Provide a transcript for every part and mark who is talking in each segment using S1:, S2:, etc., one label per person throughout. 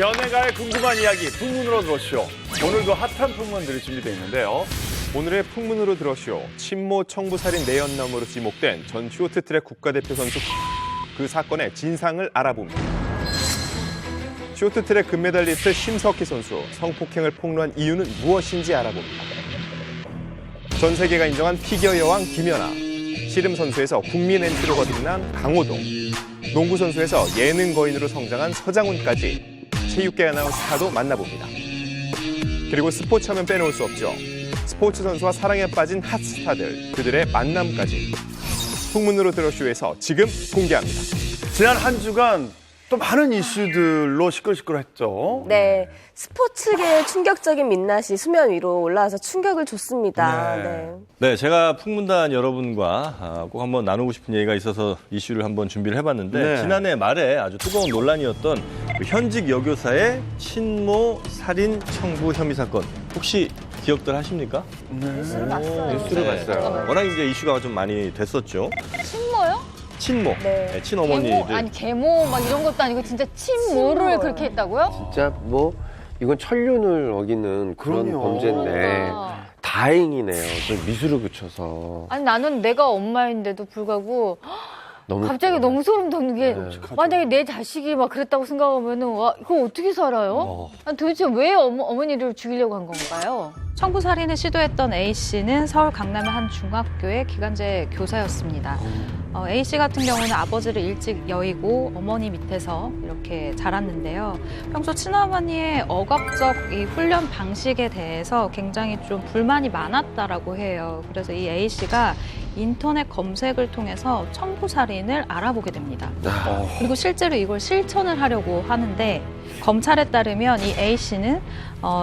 S1: 연예가의 궁금한 이야기 풍문으로 들어쇼. 오늘도 핫한 풍문들이 준비되어 있는데요.
S2: 오늘의 풍문으로 들어쇼. 친모 청부살인 내연남으로 지목된 전 쇼트트랙 국가대표 선수 그 사건의 진상을 알아봅니다. 쇼트트랙 금메달리스트 심석희 선수 성폭행을 폭로한 이유는 무엇인지 알아봅니다. 전 세계가 인정한 피겨 여왕 김연아, 씨름 선수에서 국민 엔트로 거듭난 강호동, 농구 선수에서 예능 거인으로 성장한 서장훈까지 체육계에 나온 스타도 만나봅니다. 그리고 스포츠 하면 빼놓을 수 없죠. 스포츠 선수와 사랑에 빠진 핫스타들, 그들의 만남까지 풍문으로 들어쇼에서 지금 공개합니다.
S1: 지난 한 주간 또 많은 이슈들로 시끌시끌했죠.
S3: 네, 스포츠계의 충격적인 민낯이 수면 위로 올라와서 충격을 줬습니다.
S1: 네.
S4: 네, 제가 풍문단 여러분과 꼭 한번 나누고 싶은 얘기가 있어서 이슈를 한번 준비를 해봤는데
S1: 네.
S4: 지난해 말에 아주 뜨거운 논란이었던 그 현직 여교사의 친모 살인 청부 혐의 사건 혹시 기억들 하십니까?
S3: 뉴스를 봤어요.
S2: 뉴스를 봤어요.
S4: 워낙 이제 이슈가 좀 많이 됐었죠.
S5: 친모요?
S4: 친모,
S3: 네.
S4: 친어머니들.
S5: 계모, 아니 계모 막 이런 것도 아니고 진짜 친모를
S3: 친모요.
S5: 그렇게 했다고요?
S6: 진짜 뭐 이건 천륜을 어기는 그런
S1: 그럼요.
S6: 범죄인데
S5: 아.
S6: 다행이네요. 저 미수를 붙여서
S5: 아니 나는 내가 엄마인데도 불구하고
S6: 너무
S5: 갑자기 너무 소름 돋는 게
S6: 네.
S5: 만약에 내 자식이 막 그랬다고 생각하면은 와 이거 어떻게 살아요? 아니, 도대체 왜 어머니를 죽이려고 한 건가요?
S7: 청부살인을 시도했던 A씨는 서울 강남의 한 중학교의 기간제 교사였습니다. A씨 같은 경우는 아버지를 일찍 여의고 어머니 밑에서 이렇게 자랐는데요. 평소 친어머니의 억압적 이 훈련 방식에 대해서 굉장히 좀 불만이 많았다라고 해요. 그래서 이 A씨가 인터넷 검색을 통해서 청부살인을 알아보게 됩니다. 그리고 실제로 이걸 실천을 하려고 하는데 검찰에 따르면 이 A씨는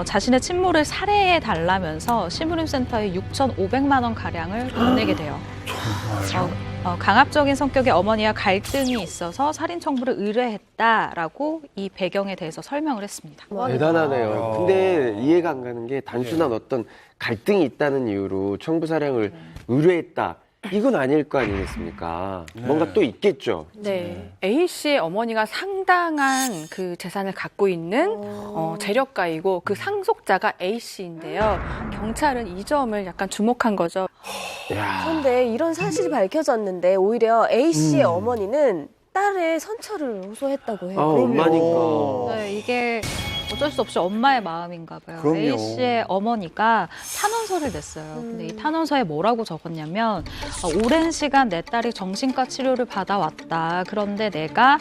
S7: 자신의 친모를 살해해 달라면서 시무림센터에 6,500만 원 가량을 돈 내게 돼요. 강압적인 성격의 어머니와 갈등이 있어서 살인 청부를 의뢰했다라고 이 배경에 대해서 설명을 했습니다.
S6: 대단하네요. 근데 이해가 안 가는 게 단순한 어떤 갈등이 있다는 이유로 청부 살해를 의뢰했다. 이건 아닐 거 아니겠습니까? 뭔가 또 있겠죠.
S8: 네. A 씨의 어머니가 상당한 그 재산을 갖고 있는 재력가이고 그 상속자가 A 씨인데요. 경찰은 이 점을 약간 주목한 거죠.
S3: 그런데 이런 사실이 밝혀졌는데 오히려 A 씨의 어머니는 딸의 선처를 호소했다고 해요.
S6: 엄마니까.
S7: 네, 이게 어쩔 수 없이 엄마의 마음인가 봐요.
S1: 그럼요.
S7: A씨의 어머니가 탄원서를 냈어요. 근데 이 탄원서에 뭐라고 적었냐면 오랜 시간 내 딸이 정신과 치료를 받아왔다. 그런데 내가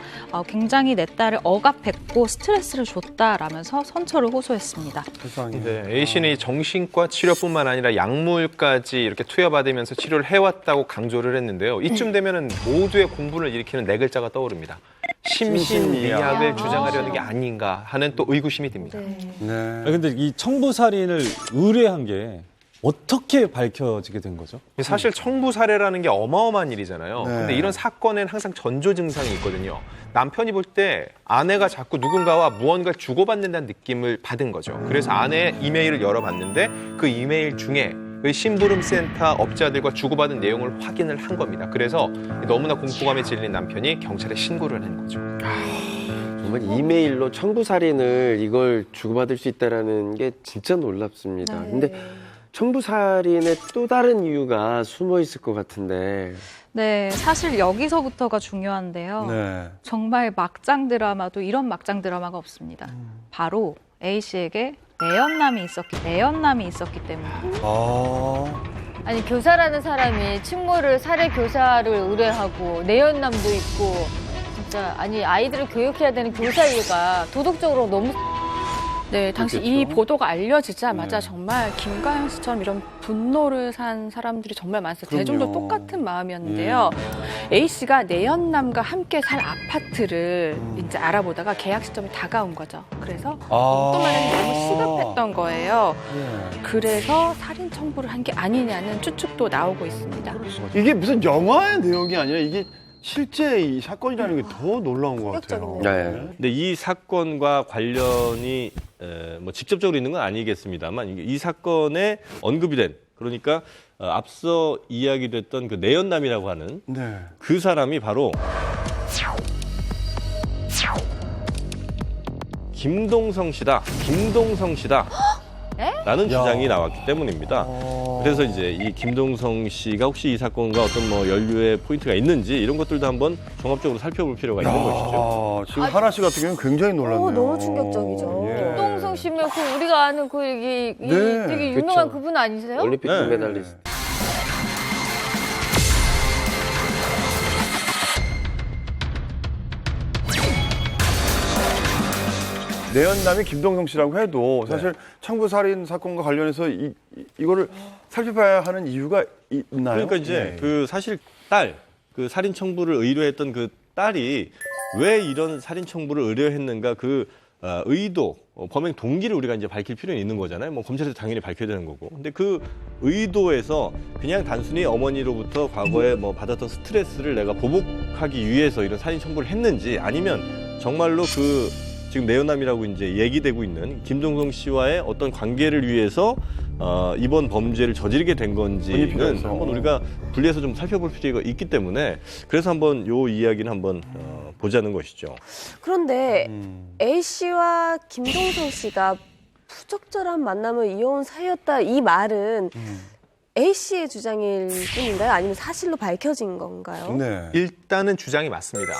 S7: 굉장히 내 딸을 억압했고 스트레스를 줬다라면서 선처를 호소했습니다.
S1: 세상에.
S2: 네, A씨는 이 정신과 치료뿐만 아니라 약물까지 이렇게 투여받으면서 치료를 해왔다고 강조를 했는데요. 이쯤 되면은 모두의 공분을 일으키는 네 글자가 떠오릅니다. 심신미약을 주장하려는 게 아닌가 하는 또 의구심이 듭니다.
S1: 네.
S9: 근데 이 청부살인을 의뢰한 게 어떻게 밝혀지게 된 거죠?
S2: 사실 청부 살해라는 게 어마어마한 일이잖아요.
S1: 네.
S2: 근데 이런 사건엔 항상 전조 증상이 있거든요. 남편이 볼 때 아내가 자꾸 누군가와 무언가를 주고받는다는 느낌을 받은 거죠. 그래서 아내의 이메일을 열어봤는데 그 이메일 중에 그 심부름센터 업자들과 주고받은 내용을 확인을 한 겁니다. 그래서 너무나 공포감에 질린 남편이 경찰에 신고를 한 거죠.
S6: 정말 이메일로 청부 살인을 이걸 주고받을 수 있다라는 게 진짜 놀랍습니다. 근데 청부 살인의 또 다른 이유가 숨어 있을 것 같은데.
S7: 네, 사실 여기서부터가 중요한데요.
S1: 네.
S7: 정말 막장 드라마도 이런 막장 드라마가 없습니다. 바로 A씨에게 내연남이 있었기 때문에.
S5: 아니 교사라는 사람이 친모를 살해 교사를 의뢰하고 내연남도 있고 진짜 아니 아이들을 교육해야 되는 교사이가 도덕적으로 너무
S8: 네, 당시 이 보도가 알려지자마자 정말 김가영 씨처럼 이런 분노를 산 사람들이 정말 많았어요.
S1: 그럼요.
S8: 대중도 똑같은 마음이었는데요. A 씨가 내연남과 함께 살 아파트를 이제 알아보다가 계약 시점이 다가온 거죠. 그래서 또 말하면 너무 시급했던 거예요. 그래서 살인 청부를 한 게 아니냐는 추측도 나오고 있습니다.
S1: 이게 무슨 영화의 내용이 아니라 이게 실제 이 사건이라는 게 더 놀라운 것 같아요.
S6: 네.
S4: 근데 이 사건과 관련이 뭐 직접적으로 있는 건 아니겠습니다만 이 사건에 언급이 된 그러니까 앞서 이야기됐던 그 내연남이라고 하는
S1: 네.
S4: 그 사람이 바로 김동성 씨다. 라는 주장이 나왔기 때문입니다. 그래서 이제 이 김동성 씨가 혹시 이 사건과 어떤 뭐 연루의 포인트가 있는지 이런 것들도 한번 종합적으로 살펴볼 필요가 있는 것이죠.
S1: 지금 하나 씨 같은 경우는 굉장히 놀랐네요.
S3: 너무 충격적이죠.
S1: 예.
S5: 김동성 씨면 그 우리가 아는 그
S1: 네,
S5: 되게 유명한
S6: 그쵸.
S5: 그분 아니세요?
S6: 올림픽
S4: 네.
S6: 금메달리스트.
S1: 내연남이 김동성 씨라고 해도 사실 청부살인 사건과 관련해서 이거를 살펴봐야 하는 이유가 있나요?
S4: 그러니까 이제
S1: 네.
S4: 그 사실 그 살인 청부를 의뢰했던 그 딸이 왜 이런 살인 청부를 의뢰했는가 그 의도, 범행 동기를 우리가 이제 밝힐 필요는 있는 거잖아요. 뭐 검찰에서 당연히 밝혀야 되는 거고. 근데 그 의도에서 그냥 단순히 어머니로부터 과거에 뭐 받았던 스트레스를 내가 보복하기 위해서 이런 살인 청부를 했는지 아니면 정말로 그 지금 내연남이라고 이제 얘기되고 있는 김동성 씨와의 어떤 관계를 위해서 이번 범죄를 저지르게 된 건지는
S1: 필요해서.
S4: 한번 우리가 분리해서 좀 살펴볼 필요가 있기 때문에 그래서 한번 요 이야기는 한번 보자는 것이죠.
S3: 그런데 A 씨와 김동성 씨가 부적절한 만남을 이어온 사이였다 이 말은 A 씨의 주장일 뿐인가요? 아니면 사실로 밝혀진 건가요?
S1: 네.
S10: 일단은 주장이 맞습니다.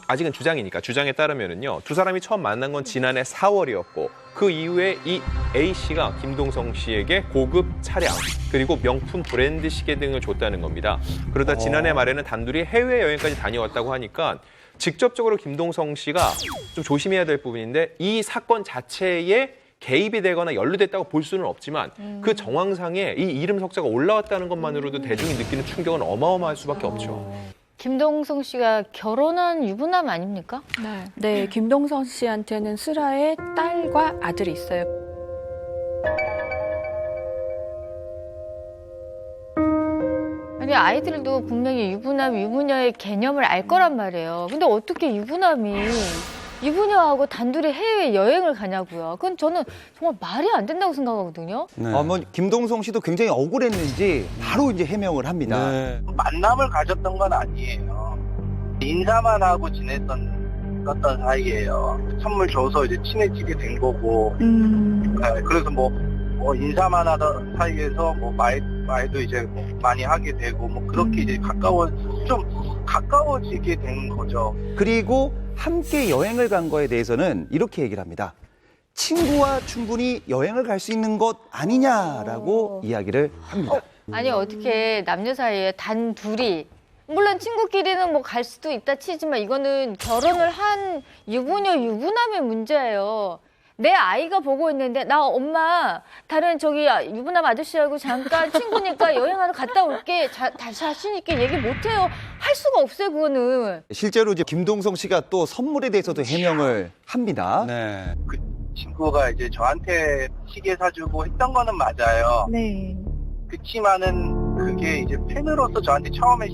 S10: 아직은 주장이니까 주장에 따르면은요, 두 사람이 처음 만난 건 지난해 4월이었고 그 이후에 이 A 씨가 김동성 씨에게 고급 차량 그리고 명품 브랜드 시계 등을 줬다는 겁니다. 그러다 지난해 말에는 단둘이 해외 여행까지 다녀왔다고 하니까 직접적으로 김동성 씨가 좀 조심해야 될 부분인데 이 사건 자체에 개입이 되거나 연루됐다고 볼 수는 없지만 그 정황상에 이 이름 석자가 올라왔다는 것만으로도 대중이 느끼는 충격은 어마어마할 수밖에 없죠.
S5: 김동성 씨가 결혼한 유부남 아닙니까?
S8: 네, 김동성 씨한테는 슬아의 딸과 아들이 있어요.
S5: 아니 아이들도 분명히 유부남, 유부녀의 개념을 알 거란 말이에요. 근데 어떻게 유부남이 유부녀하고 단둘이 해외 여행을 가냐고요. 그건 저는 정말 말이 안 된다고 생각하거든요.
S11: 뭐 김동성 씨도 굉장히 억울했는지 바로 이제 해명을 합니다.
S1: 네.
S12: 만남을 가졌던 건 아니에요. 인사만 하고 지냈던 사이예요. 선물 줘서 이제 친해지게 된 거고. 네, 그래서 뭐 인사만 하던 사이에서 뭐 말도 이제 뭐 많이 하게 되고 뭐 그렇게 이제 가까워지게 된 거죠.
S11: 그리고 함께 여행을 간 거에 대해서는 이렇게 얘기를 합니다. 친구와 충분히 여행을 갈 수 있는 것 아니냐라고 이야기를 합니다.
S5: 아니 어떻게 남녀 사이에 단 둘이 물론 친구끼리는 뭐 갈 수도 있다 치지만 이거는 결혼을 한 유부녀 유부남의 문제예요. 내 아이가 보고 있는데 나 엄마 다른 저기 유부남 아저씨하고 잠깐 친구니까 여행하러 갔다 올게 자신 있게 얘기 못해요. 할 수가 없어요 그거는.
S11: 실제로 이제 김동성 씨가 또 선물에 대해서도 해명을 합니다.
S1: 네.
S12: 그 친구가 이제 저한테 시계 사주고 했던 거는 맞아요.
S7: 네.
S12: 그치만은 그게 이제 팬으로서 저한테 처음에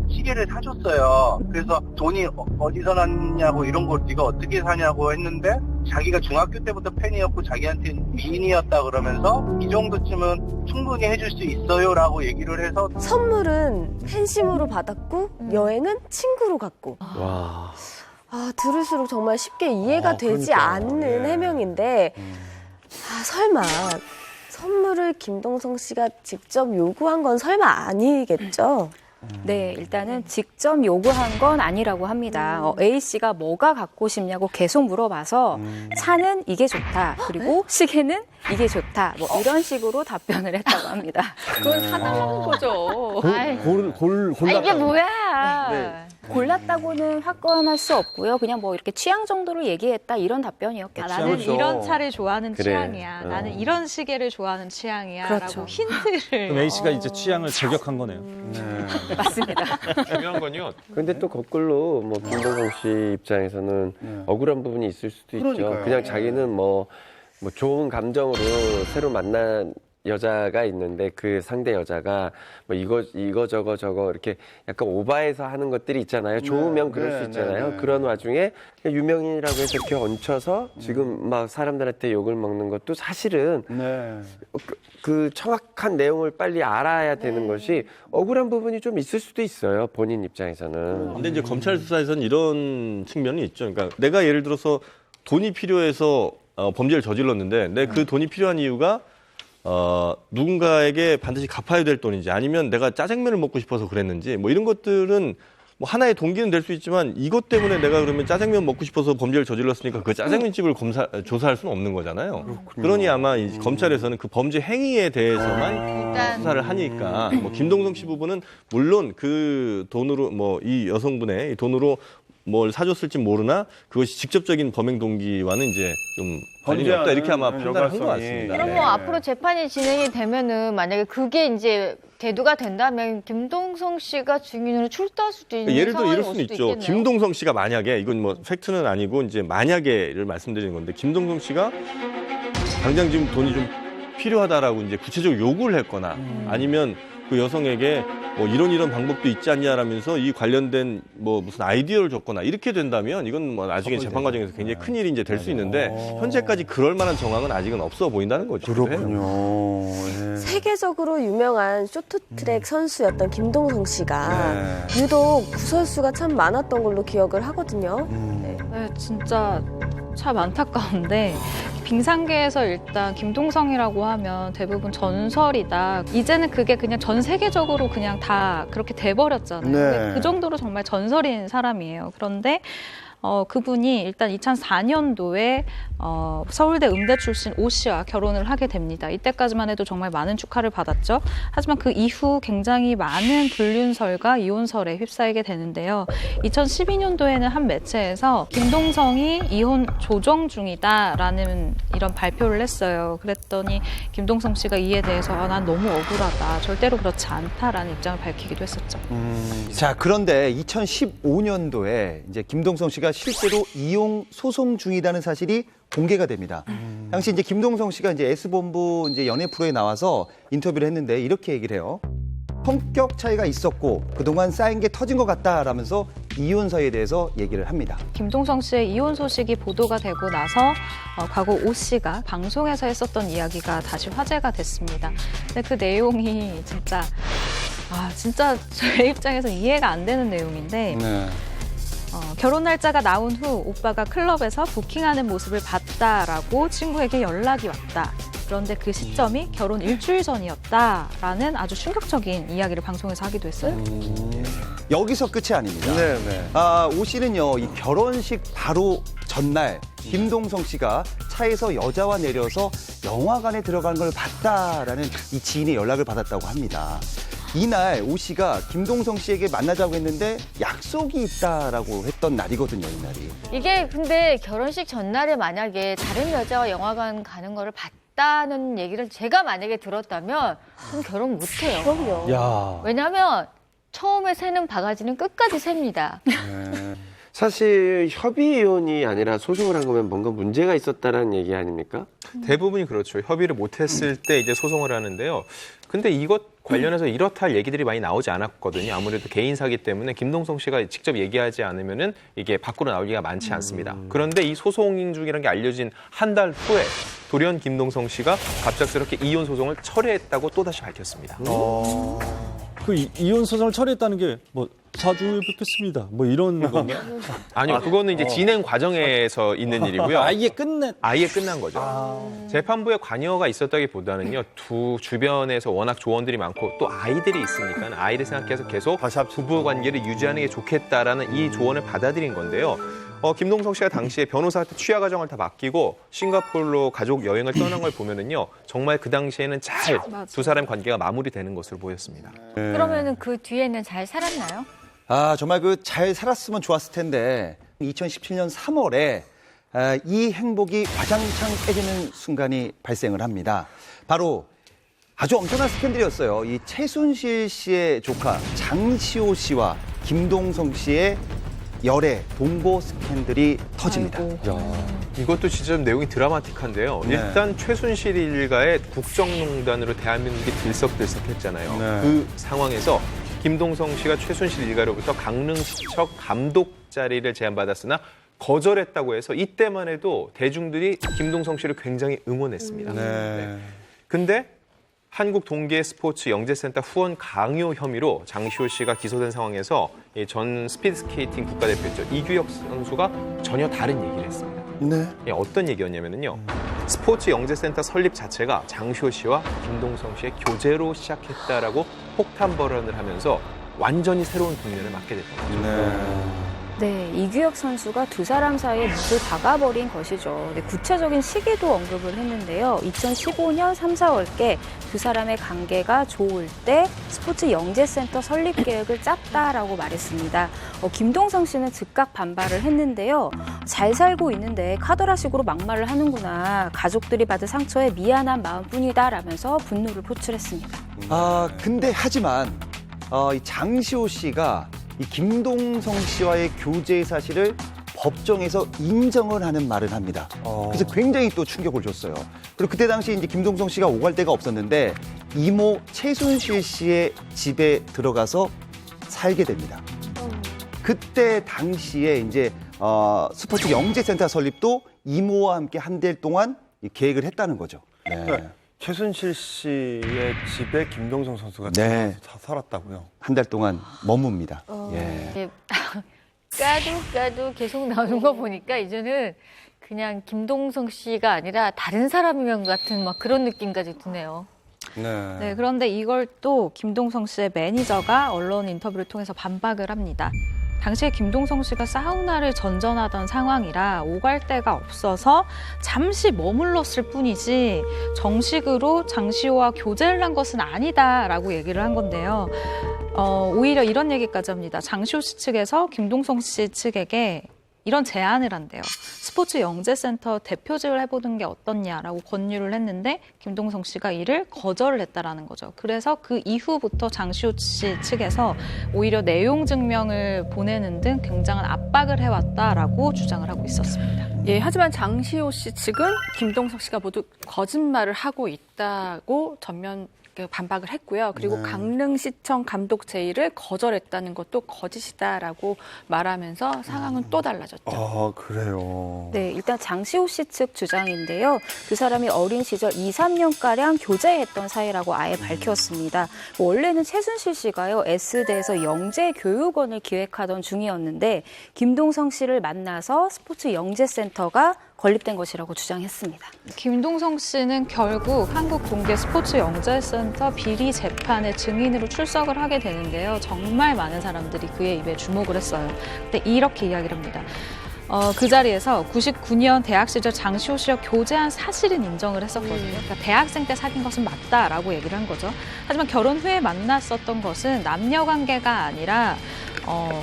S12: 시계를 사줬어요. 그래서 돈이 어디서 났냐고 이런 걸 네가 어떻게 사냐고 했는데 자기가 중학교 때부터 팬이었고 자기한테는 미인이었다 그러면서 이 정도쯤은 충분히 해줄 수 있어요라고 얘기를 해서
S3: 선물은 팬심으로 받았고 여행은 친구로 갔고.
S6: 와.
S3: 들을수록 정말 쉽게 이해가 되지
S1: 그러니까요.
S3: 않는
S1: 예.
S3: 해명인데 설마 선물을 김동성 씨가 직접 요구한 건 설마 아니겠죠?
S13: 네, 일단은 직접 요구한 건 아니라고 합니다. A 씨가 뭐가 갖고 싶냐고 계속 물어봐서 차는 이게 좋다. 그리고 시계는 이게 좋다. 뭐 이런 식으로 답변을 했다고 합니다.
S8: 그건 사달라는 거죠.
S5: 이게 뭐야?
S13: 네. 골랐다고는 확언할 수 없고요. 그냥 뭐 이렇게 취향 정도를 얘기했다 이런 답변이었겠죠.
S7: 나는
S1: 그렇죠.
S7: 이런 차를 좋아하는
S6: 그래.
S7: 취향이야. 나는 이런 시계를 좋아하는 취향이야.
S13: 그렇죠.
S7: 라고 힌트를.
S9: 그럼 A 씨가 이제 취향을 저격한 거네요.
S13: 맞습니다.
S10: 중요한 건요.
S6: 근데 또 거꾸로 뭐 김동성 씨 입장에서는 억울한 부분이 있을 수도 있죠.
S1: 그러니까요.
S6: 그냥 자기는 뭐 좋은 감정으로 새로 만난 여자가 있는데 그 상대 여자가 뭐 이거 저거 이렇게 약간 오바해서 하는 것들이 있잖아요. 좋으면 그럴 수 있잖아요. 그런 와중에 그냥 유명인이라고 해서 이렇게 얹혀서 지금 막 사람들한테 욕을 먹는 것도 사실은 그 정확한 내용을 빨리 알아야 되는 것이 억울한 부분이 좀 있을 수도 있어요. 본인 입장에서는.
S4: 근데 이제 검찰 수사에서는 이런 측면이 있죠. 그러니까 내가 예를 들어서 돈이 필요해서 범죄를 저질렀는데 근데 그 돈이 필요한 이유가 누군가에게 반드시 갚아야 될 돈인지 아니면 내가 짜장면을 먹고 싶어서 그랬는지 뭐 이런 것들은 뭐 하나의 동기는 될 수 있지만 이것 때문에 내가 그러면 짜장면 먹고 싶어서 범죄를 저질렀으니까 그 짜장면집을 조사할 수는 없는 거잖아요. 그러니 아마 이 검찰에서는 그 범죄 행위에 대해서만 수사를 하니까 뭐 김동성 씨 부부는 물론 그 돈으로 뭐 이 여성분의 이 돈으로 뭘 사줬을지 모르나 그것이 직접적인 범행 동기와는 이제 좀 관련이 없다 이렇게 아마 판단한 것 같습니다.
S5: 그럼 뭐 앞으로 재판이 진행이 되면은 만약에 그게 이제 대두가 된다면 김동성 씨가 증인으로 출두할 수도 있는
S4: 예를 들어
S5: 상황이
S4: 이럴
S5: 올
S4: 수는
S5: 수도
S4: 있죠.
S5: 있겠네요.
S4: 김동성 씨가 만약에 이건 뭐 팩트는 아니고 이제 만약에를 말씀드리는 건데 김동성 씨가 당장 지금 돈이 좀 필요하다라고 이제 구체적으로 요구를 했거나 아니면 그 여성에게 뭐 이런 방법도 있지 않냐라면서 이 관련된 뭐 무슨 아이디어를 줬거나 이렇게 된다면 이건 뭐 나중에 재판 과정에서 굉장히 큰 일이 이제 될 수 있는데 현재까지 그럴 만한 정황은 아직은 없어 보인다는 거죠.
S1: 그렇군요. 예.
S3: 세계적으로 유명한 쇼트트랙 선수였던 김동성 씨가 유독 구설수가 참 많았던 걸로 기억을 하거든요. 네.
S7: 네, 진짜 참 안타까운데 빙상계에서 일단 김동성이라고 하면 대부분 전설이다. 이제는 그게 그냥 전 세계적으로 그냥 다 그렇게 돼버렸잖아요.
S1: 네.
S7: 그 정도로 정말 전설인 사람이에요. 그런데 그분이 일단 2004년도에 서울대 음대 출신 오 씨와 결혼을 하게 됩니다. 이때까지만 해도 정말 많은 축하를 받았죠. 하지만 그 이후 굉장히 많은 불륜설과 이혼설에 휩싸이게 되는데요. 2012년도에는 한 매체에서 김동성이 이혼 조정 중이다라는 이런 발표를 했어요. 그랬더니 김동성 씨가 이에 대해서 난 너무 억울하다. 절대로 그렇지 않다라는 입장을 밝히기도 했었죠.
S11: 자, 그런데 2015년도에 이제 김동성 씨가 실제로 이혼 소송 중이라는 사실이 공개가 됩니다. 당시 이제 김동성 씨가 이제 S본부 이제 연예 프로에 나와서 인터뷰를 했는데 이렇게 얘기를 해요. 성격 차이가 있었고 그동안 쌓인 게 터진 것 같다라면서 이혼서에 대해서 얘기를 합니다.
S7: 김동성 씨의 이혼 소식이 보도가 되고 나서 과거 오 씨가 방송에서 했었던 이야기가 다시 화제가 됐습니다. 근데 그 내용이 진짜 제 입장에서 이해가 안 되는 내용인데 결혼 날짜가 나온 후 오빠가 클럽에서 부킹하는 모습을 봤다라고 친구에게 연락이 왔다. 그런데 그 시점이 결혼 일주일 전이었다라는 아주 충격적인 이야기를 방송에서 하기도 했어요.
S11: 여기서 끝이 아닙니다.
S1: 네.
S11: 오 씨는요, 이 결혼식 바로 전날 김동성 씨가 차에서 여자와 내려서 영화관에 들어간 걸 봤다라는 이 지인의 연락을 받았다고 합니다. 이날 오 씨가 김동성 씨에게 만나자고 했는데 약속이 있다라고 했던 날이거든요, 이날이.
S5: 이게 근데 결혼식 전날에 만약에 다른 여자와 영화관 가는 거를 봤다는 얘기를 제가 만약에 들었다면 전 결혼 못해요.
S3: 그럼요.
S9: 야.
S5: 왜냐하면 처음에 새는 바가지는 끝까지 셉니다.
S6: 사실 협의 이혼이 아니라 소송을 한 거면 뭔가 문제가 있었다라는 얘기 아닙니까?
S10: 대부분이 그렇죠. 협의를 못했을 때 이제 소송을 하는데요. 근데 이것 관련해서 이렇다 할 얘기들이 많이 나오지 않았거든요. 아무래도 개인사기 때문에 김동성 씨가 직접 얘기하지 않으면은 이게 밖으로 나오기가 많지 않습니다. 그런데 이 소송 중이라는 게 알려진 한 달 후에 돌연 김동성 씨가 갑작스럽게 이혼 소송을 철회했다고 또다시 밝혔습니다.
S9: 그 이혼 소송을 처리했다는 게 뭐 사주를 뵙겠습니다. 뭐 이런 건가요?
S10: 아니요, 그거는 이제 진행 과정에서 있는 일이고요.
S9: 아예
S10: 끝난 거죠. 재판부에 관여가 있었다기보다는요, 두 주변에서 워낙 조언들이 많고 또 아이들이 있으니까 아이를 생각해서 계속 부부 관계를 유지하는 게 좋겠다라는 이 조언을 받아들인 건데요. 김동성 씨가 당시에 변호사한테 취하 과정을 다 맡기고 싱가포르로 가족 여행을 떠난 걸 보면은요, 정말 그 당시에는 잘 두 사람 관계가 마무리되는 것으로 보였습니다.
S5: 그러면은 그 뒤에는 잘 살았나요?
S11: 정말 잘 살았으면 좋았을 텐데 2017년 3월에 이 행복이 와장창 깨지는 순간이 발생을 합니다. 바로 아주 엄청난 스캔들이었어요. 이 최순실 씨의 조카 장시호 씨와 김동성 씨의 열애 동거 스캔들이 터집니다.
S10: 이것도 진짜 좀 내용이 드라마틱한데요. 일단 최순실 일가의 국정농단으로 대한민국이 들썩들썩했잖아요. 그 상황에서 김동성 씨가 최순실 일가로부터 강릉시청 감독 자리를 제안받았으나 거절했다고 해서 이때만 해도 대중들이 김동성 씨를 굉장히 응원했습니다. 근데 한국동계스포츠-영재센터 후원 강요 혐의로 장시호 씨가 기소된 상황에서 전 스피드스케이팅 국가대표였죠. 이규혁 선수가 전혀 다른 얘기를 했습니다.
S1: 네.
S10: 어떤 얘기였냐면요. 스포츠 영재센터 설립 자체가 장시호 씨와 김동성 씨의 교제로 시작했다라고 폭탄 발언을 하면서 완전히 새로운 국면을 맞게 됐던 거죠.
S13: 네, 이규혁 선수가 두 사람 사이에 못을 박아버린 것이죠. 네, 구체적인 시기도 언급을 했는데요. 2015년 3, 4월께 두 사람의 관계가 좋을 때 스포츠 영재센터 설립 계획을 짰다라고 말했습니다. 김동성 씨는 즉각 반발을 했는데요. 잘 살고 있는데 카더라식으로 막말을 하는구나. 가족들이 받은 상처에 미안한 마음뿐이다 라면서 분노를 표출했습니다.
S11: 근데 하지만 이 장시호 씨가 이 김동성 씨와의 교제 사실을 법정에서 인정을 하는 말을 합니다. 그래서 굉장히 또 충격을 줬어요. 그리고 그때 당시 이제 김동성 씨가 오갈 데가 없었는데 이모 최순실 씨의 집에 들어가서 살게 됩니다. 그때 당시에 이제 스포츠 영재센터 설립도 이모와 함께 한 달 동안 계획을 했다는 거죠.
S1: 네. 최순실 씨의 집에 김동성 선수가 살았다고요?
S11: 한 달 동안 머뭅니다.
S5: 까도 계속 나오는 거 보니까 이제는 그냥 김동성 씨가 아니라 다른 사람인 것 같은 막 그런 느낌까지 드네요.
S7: 네, 그런데 이걸 또 김동성 씨의 매니저가 언론 인터뷰를 통해서 반박을 합니다. 당시에 김동성 씨가 사우나를 전전하던 상황이라 오갈 데가 없어서 잠시 머물렀을 뿐이지 정식으로 장시호와 교제를 한 것은 아니다라고 얘기를 한 건데요. 오히려 이런 얘기까지 합니다. 장시호 씨 측에서 김동성 씨 측에게 이런 제안을 한대요. 스포츠 영재센터 대표직을 해보는 게 어떻냐라고 권유를 했는데 김동성 씨가 이를 거절을 했다라는 거죠. 그래서 그 이후부터 장시호 씨 측에서 오히려 내용 증명을 보내는 등 굉장한 압박을 해왔다라고 주장을 하고 있었습니다.
S8: 예, 하지만 장시호 씨 측은 김동석 씨가 모두 거짓말을 하고 있다고 전면 반박을 했고요. 그리고 강릉시청 감독 제의를 거절했다는 것도 거짓이다라고 말하면서 상황은 또 달라졌죠.
S1: 그래요.
S13: 네, 일단 장시호 씨 측 주장인데요. 그 사람이 어린 시절 2, 3년가량 교제했던 사이라고 아예 밝혔습니다. 원래는 최순실 씨가요, S대에서 영재교육원을 기획하던 중이었는데 김동성 씨를 만나서 스포츠 영재센터가 건립된 것이라고 주장했습니다.
S7: 김동성 씨는 결국 한국공개스포츠영재센터 비리 재판의 증인으로 출석을 하게 되는데요. 정말 많은 사람들이 그의 입에 주목을 했어요. 근데 이렇게 이야기를 합니다. 그 자리에서 99년 대학 시절 장시호 씨와 교제한 사실은 인정을 했었거든요. 그러니까 대학생 때 사귄 것은 맞다라고 얘기를 한 거죠. 하지만 결혼 후에 만났었던 것은 남녀 관계가 아니라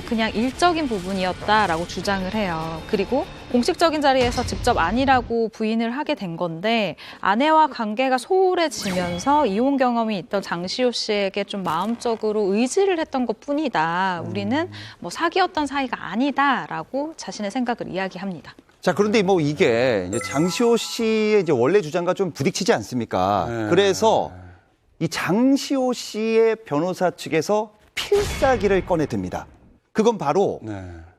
S7: 그냥 일적인 부분이었다라고 주장을 해요. 그리고 공식적인 자리에서 직접 아니라고 부인을 하게 된 건데 아내와 관계가 소홀해지면서 이혼 경험이 있던 장시호 씨에게 좀 마음적으로 의지를 했던 것뿐이다. 우리는 뭐 사귀었던 사이가 아니다라고 자신의 생각을 이야기합니다.
S11: 자, 그런데 뭐 이게 이제 장시호 씨의 이제 원래 주장과 좀 부딪히지 않습니까? 그래서 이 장시호 씨의 변호사 측에서 필사기를 꺼내듭니다. 그건 바로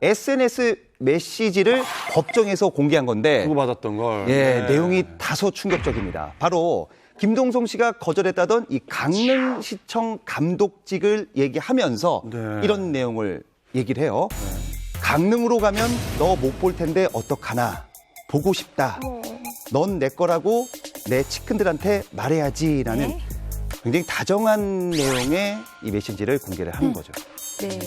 S11: SNS 메시지를 법정에서 공개한 건데
S1: 주고받았던 걸.
S11: 내용이 다소 충격적입니다. 바로 김동성 씨가 거절했다던 이 강릉시청 감독직을 얘기하면서 이런 내용을 얘기를 해요. 강릉으로 가면 너 못 볼 텐데 어떡하나. 보고 싶다. 넌 내 거라고 내 측근들한테 말해야지라는 굉장히 다정한 내용의 이 메시지를 공개를 하는 거죠.
S13: 네,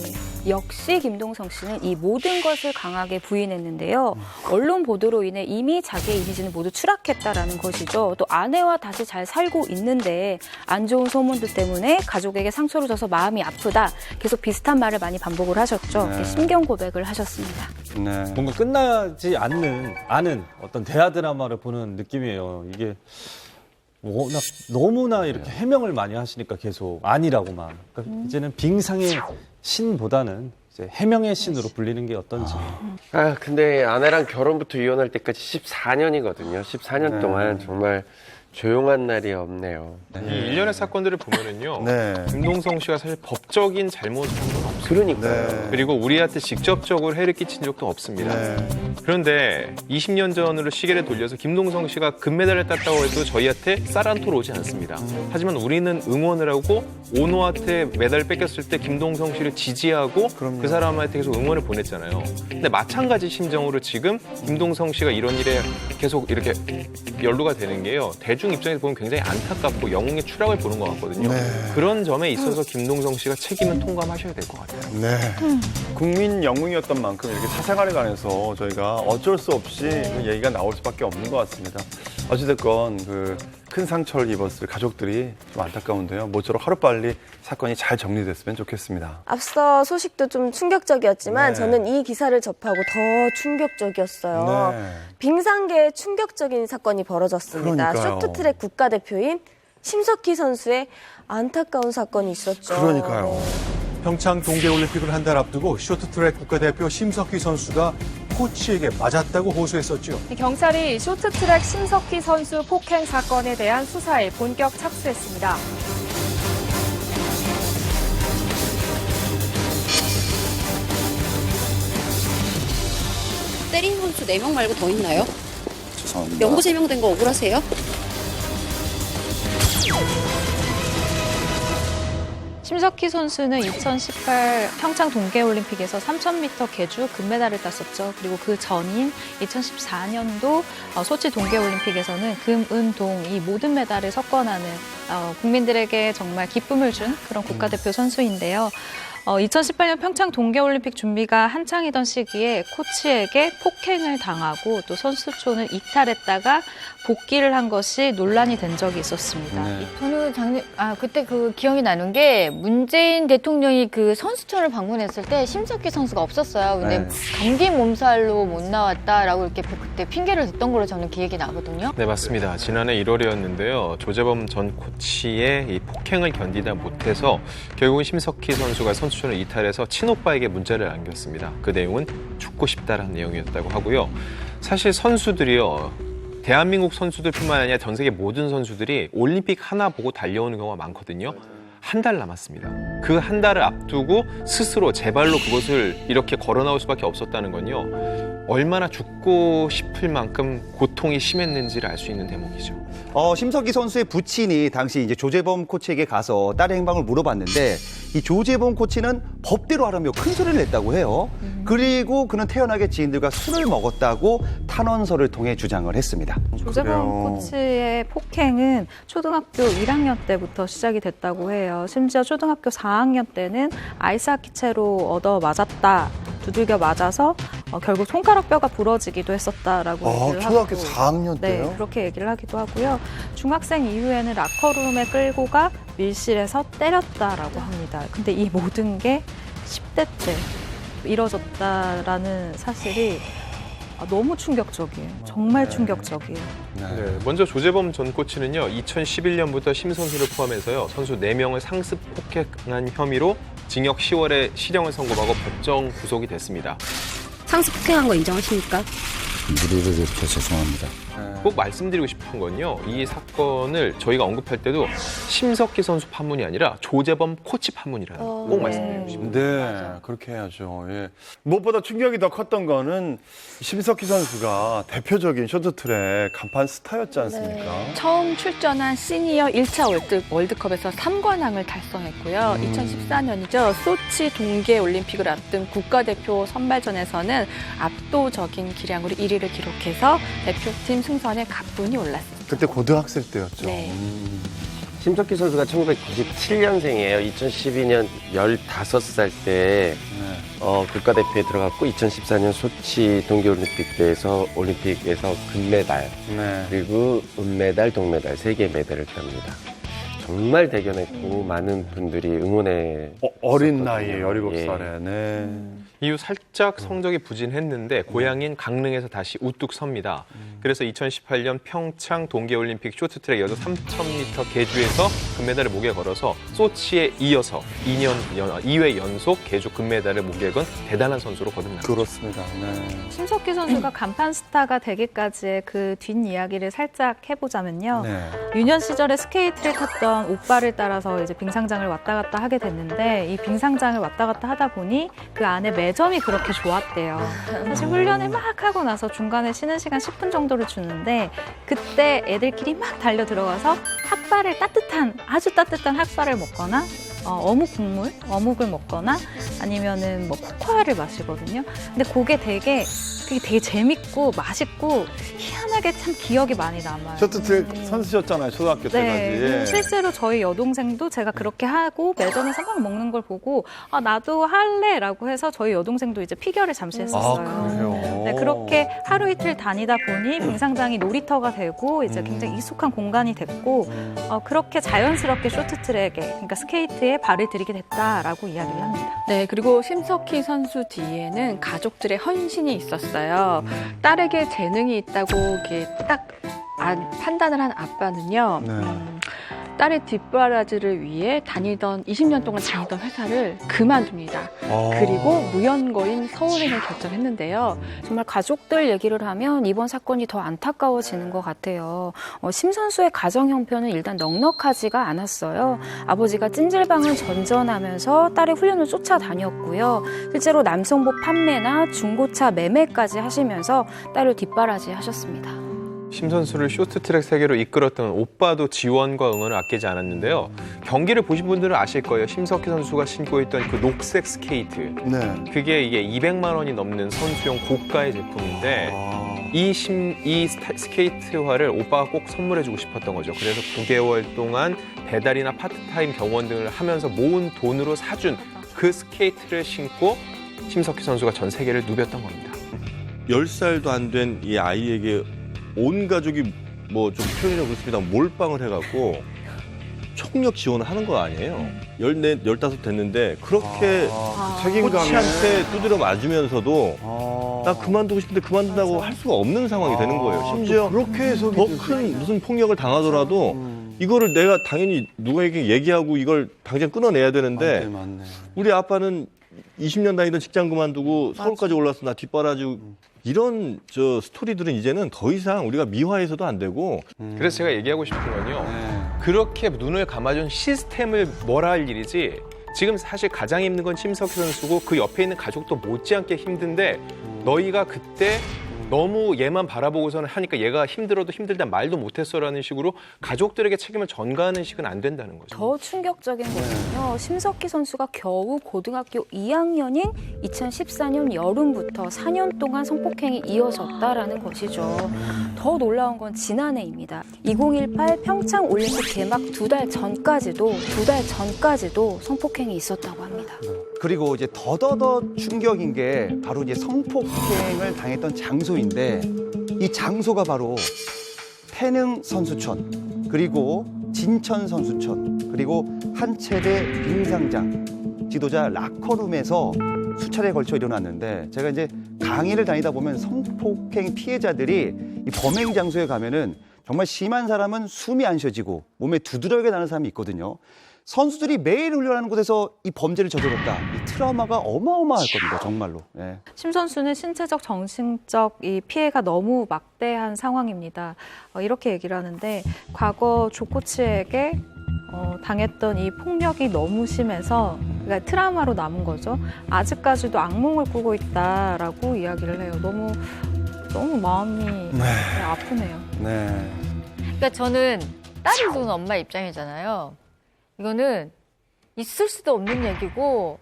S13: 역시 김동성 씨는 이 모든 것을 강하게 부인했는데요. 언론 보도로 인해 이미 자기의 이미지는 모두 추락했다라는 것이죠. 또 아내와 다시 잘 살고 있는데 안 좋은 소문들 때문에 가족에게 상처를 줘서 마음이 아프다. 계속 비슷한 말을 많이 반복을 하셨죠. 심경 고백을 하셨습니다.
S9: 뭔가 끝나지 않은 어떤 대하 드라마를 보는 느낌이에요. 이게 워낙 너무나 이렇게 해명을 많이 하시니까 계속 아니라고만. 그러니까 이제는 빙상의 신보다는 이제 해명의 신으로 불리는 게 어떤지.
S6: 근데 아내랑 결혼부터 이혼할 때까지 14년이거든요. 14년 동안 정말 조용한 날이 없네요.
S10: 이 일련의 사건들을 보면은요. 김동성 씨가 사실 법적인 잘못을 한 건 없어요.
S6: 그러니까요.
S1: 네.
S10: 그리고 우리한테 직접적으로 해를 끼친 적도 없습니다. 그런데 20년 전으로 시계를 돌려서 김동성 씨가 금메달을 땄다고 해도 저희한테 쌀한톨 오지 않습니다. 하지만 우리는 응원을 하고 오노한테 메달을 뺏겼을 때 김동성 씨를 지지하고 그 사람한테 계속 응원을 보냈잖아요. 근데 마찬가지 심정으로 지금 김동성 씨가 이런 일에 계속 이렇게 연루가 되는 게요. 대중 입장에서 보면 굉장히 안타깝고 영웅의 추락을 보는 것 같거든요. 그런 점에 있어서 김동성 씨가 책임은 통감하셔야 될 것 같아요.
S1: 네. 국민 영웅이었던 만큼 이렇게 사생활에 관해서 저희가 어쩔 수 없이 그 얘기가 나올 수밖에 없는 것 같습니다. 어찌됐건 그 큰 상처를 입었을 가족들이 좀 안타까운데요. 모쪼록 하루빨리 사건이 잘 정리됐으면 좋겠습니다.
S3: 앞서 소식도 좀 충격적이었지만
S1: 네.
S3: 저는 이 기사를 접하고 더 충격적이었어요.
S1: 네.
S3: 빙상계에 충격적인 사건이 벌어졌습니다.
S1: 그러니까요.
S3: 쇼트트랙 국가대표인 심석희 선수의 안타까운 사건이 있었죠.
S1: 그러니까요.
S14: 평창 동계올림픽을 한 달 앞두고 쇼트트랙 국가대표 심석희 선수가 코치에게 맞았다고 호소했었죠.
S15: 경찰이 쇼트트랙 심석희 선수 폭행 사건에 대한 수사에 본격 착수했습니다.
S16: 때린 선수 4명 말고 더 있나요?
S1: 죄송합니다.
S16: 명부 제명된 거 억울하세요?
S7: 심석희 선수는 2018 평창 동계올림픽에서 3000m 계주 금메달을 땄었죠. 그리고 그 전인 2014년도 소치 동계올림픽에서는 금, 은, 동 이 모든 메달을 석권하는 국민들에게 정말 기쁨을 준 그런 국가대표 선수인데요. 2018년 평창 동계올림픽 준비가 한창이던 시기에 코치에게 폭행을 당하고 또 선수촌을 이탈했다가 복귀를 한 것이 논란이 된 적이 있었습니다.
S5: 저는 그때 그 기억이 나는 게 문재인 대통령이 그 선수촌을 방문했을 때 심석희 선수가 없었어요. 근데 감기 몸살로 못 나왔다라고 이렇게 그때 핑계를 댔던 걸로 저는 기억이 나거든요.
S10: 네, 맞습니다. 지난해 1월이었는데요. 조재범 전 코치의 이 폭행을 견디다 못해서 결국은 심석희 선수가 선수촌을 이탈해서 친오빠에게 문자를 남겼습니다. 그 내용은 죽고 싶다라는 내용이었다고 하고요. 사실 선수들이요. 대한민국 선수들뿐만 아니라 전 세계 모든 선수들이 올림픽 하나 보고 달려오는 경우가 많거든요. 한 달 남았습니다. 그 한 달을 앞두고 스스로 제 발로 그것을 이렇게 걸어 나올 수밖에 없었다는 건요. 얼마나 죽고 싶을 만큼 고통이 심했는지를 알 수 있는 대목이죠.
S11: 심석희 선수의 부친이 당시 이제 조재범 코치에게 가서 딸의 행방을 물어봤는데 이 조재범 코치는 법대로 하라며 큰 소리를 냈다고 해요. 그리고 그는 태연하게 지인들과 술을 먹었다고 탄원서를 통해 주장을 했습니다.
S7: 조재범 코치의 폭행은 초등학교 1학년 때부터 시작이 됐다고 해요. 심지어 초등학교 4학년 때는 아이스하키채로 얻어 맞았다. 두들겨 맞아서 결국 손가락 뼈가 부러지기도 했었다라고 얘기를
S1: 초등학교
S7: 하고
S1: 4학년 때요?
S7: 네, 그렇게 얘기를 하기도 하고요. 중학생 이후에는 라커룸에 끌고 가 밀실에서 때렸다라고 합니다. 근데 이 모든 게 10대 때 이뤄졌다라는 사실이 너무 충격적이에요. 정말 충격적이에요.
S10: 네, 먼저 조재범 전 코치는요. 2011년부터 심 선수를 포함해서요. 선수 4명을 상습 폭행한 혐의로 징역 10월에 실형을 선고하고 법정 구속이 됐습니다.
S16: 상습 폭행한 거 인정하십니까?
S17: 무리를 일으켜 죄송합니다.
S10: 꼭 말씀드리고 싶은 건요. 이 사건을 저희가 언급할 때도 심석희 선수 판문이 아니라 조재범 코치 판문이라는 거 꼭 말씀드리고 싶습니다.
S1: 네, 그렇게 해야죠. 예. 무엇보다 충격이 더 컸던 거는 심석희 선수가 대표적인 쇼트트랙 간판 스타였지 않습니까?
S8: 처음 출전한 시니어 1차 월드컵에서 3관왕을 달성했고요. 2014년이죠. 소치 동계올림픽을 앞둔 국가대표 선발전에서는 압도적인 기량으로 1위를 기록해서 대표팀 승선에 가뿐히 올랐습니다.
S1: 그때 고등학생 때였죠.
S8: 네.
S6: 심석희 선수가 1997년생이에요. 2012년 15살 때 국가대표에 들어갔고 2014년 소치 동계올림픽 때에서 올림픽에서 금메달 그리고 은메달, 동메달 3개 메달을 땁니다. 정말 대견했고 많은 분들이 응원해
S1: 어린 나이에 17살에.
S6: 예.
S1: 네.
S10: 이후 살짝 성적이 부진했는데 고향인 강릉에서 다시 우뚝 섭니다. 그래서 2018년 평창 동계올림픽 쇼트트랙 여자 3000m 계주에서 금메달을 목에 걸어서 소치에 이어서 2회 연속 계주 금메달을 목에 건 대단한 선수로 거듭났죠.
S1: 그렇습니다. 네.
S7: 심석희 선수가 간판 스타가 되기까지의 그 뒷이야기를 살짝 해보자면요.
S1: 네.
S7: 유년 시절에 스케이트를 탔던 오빠를 따라서 이제 빙상장을 왔다 갔다 하게 됐는데 이 빙상장을 왔다 갔다 하다 보니 그 안에 매점이 그렇게 좋았대요. 사실 훈련을 막 하고 나서 중간에 쉬는 시간 10분 정도를 주는데 그때 애들끼리 막 달려 들어가서 핫바를 아주 따뜻한 핫바를 먹거나 어묵 국물, 어묵을 먹거나 아니면은 뭐 코코아를 마시거든요. 근데 그게 되게 재밌고 맛있고 희한하게 참 기억이 많이 남아요.
S1: 쇼트트랙 선수셨잖아요, 초등학교 때까지.
S7: 네, 실제로 저희 여동생도 제가 그렇게 하고 매점에서 막 먹는 걸 보고 나도 할래라고 해서 저희 여동생도 이제 피겨를 잠시 했었어요.
S1: 아, 그래요?
S7: 네, 그렇게 하루 이틀 다니다 보니 빙상장이 놀이터가 되고 이제 굉장히 익숙한 공간이 됐고 그렇게 자연스럽게 쇼트트랙에 그러니까 스케이트에 발을 들이게 됐다라고 이야기를 합니다.
S8: 네, 그리고 심석희 선수 뒤에는 가족들의 헌신이 있었어요. 딸에게 재능이 있다고 이렇게 딱 판단을 한 아빠는요. 딸의 뒷바라지를 위해 20년 동안 다니던 회사를 그만둡니다. 그리고 무연거인 서울행을 결정했는데요.
S13: 정말 가족들 얘기를 하면 이번 사건이 더 안타까워지는 것 같아요. 심 선수의 가정 형편은 일단 넉넉하지가 않았어요. 아버지가 찜질방을 전전하면서 딸의 훈련을 쫓아다녔고요. 실제로 남성복 판매나 중고차 매매까지 하시면서 딸을 뒷바라지 하셨습니다.
S10: 심 선수를 쇼트트랙 세계로 이끌었던 오빠도 지원과 응원을 아끼지 않았는데요. 경기를 보신 분들은 아실 거예요. 심석희 선수가 신고 있던 그 녹색 스케이트.
S1: 네.
S10: 그게 이게 200만 원이 넘는 선수용 고가의 제품인데 이 스케이트화를 오빠가 꼭 선물해주고 싶었던 거죠. 그래서 9개월 동안 배달이나 파트타임 병원 등을 하면서 모은 돈으로 사준 그 스케이트를 신고 심석희 선수가 전 세계를 누볐던 겁니다.
S4: 10살도 안 된 이 아이에게 온 가족이 뭐 좀 표현이 그렇습니다. 몰빵을 해갖고 총력 지원을 하는 거 아니에요. 14, 15 됐는데 그렇게 코치한테 두드려 맞으면서도 나 그만두고 싶은데 그만둔다고 할 수가 없는 상황이 되는 거예요. 심지어
S1: 그렇게 해서
S4: 더 큰 무슨 폭력을 당하더라도 이거를 내가 당연히 누구에게 얘기하고 이걸 당장 끊어내야 되는데
S1: 맞네.
S4: 우리 아빠는 20년 다니던 직장 그만두고 서울까지 올라서 나 뒷바라지 이런 스토리들은 이제는 더 이상 우리가 미화해서도 안 되고.
S10: 그래서 제가 얘기하고 싶은 건요. 그렇게 눈을 감아준 시스템을 뭐라 할 일이지. 지금 사실 가장 힘든 건 심석희 선수고 그 옆에 있는 가족도 못지않게 힘든데 너희가 그때 너무 얘만 바라보고서는 하니까 얘가 힘들어도 힘들다 말도 못했어라는 식으로 가족들에게 책임을 전가하는 식은 안 된다는 거죠.
S13: 더 충격적인 거는요. 심석희 선수가 겨우 고등학교 2학년인 2014년 여름부터 4년 동안 성폭행이 이어졌다라는 것이죠. 더 놀라운 건 지난해입니다. 2018 평창 올림픽 개막 2달 전까지도 성폭행이 있었다고 합니다.
S11: 그리고 이제 더더더 충격인 게 바로 이제 성폭행을 당했던 장소인데 이 장소가 바로 태릉 선수촌 그리고 진천 선수촌 그리고 한체대 빙상장 지도자 라커룸에서 수차례에 걸쳐 일어났는데 제가 이제 강의를 다니다 보면 성폭행 피해자들이 이 범행 장소에 가면은 정말 심한 사람은 숨이 안 쉬어지고 몸에 두드러기가 나는 사람이 있거든요. 선수들이 매일 훈련하는 곳에서 이 범죄를 저질렀다. 이 트라우마가 어마어마할 겁니다, 정말로. 네.
S7: 심 선수는 신체적, 정신적 이 피해가 너무 막대한 상황입니다. 이렇게 얘기를 하는데 과거 조 코치에게 당했던 이 폭력이 너무 심해서 그러니까 트라우마로 남은 거죠. 아직까지도 악몽을 꾸고 있다라고 이야기를 해요. 너무 마음이 아프네요.
S1: 네.
S5: 그러니까 저는 딸을 둔 엄마 입장이잖아요. 이거는 있을 수도 없는 얘기고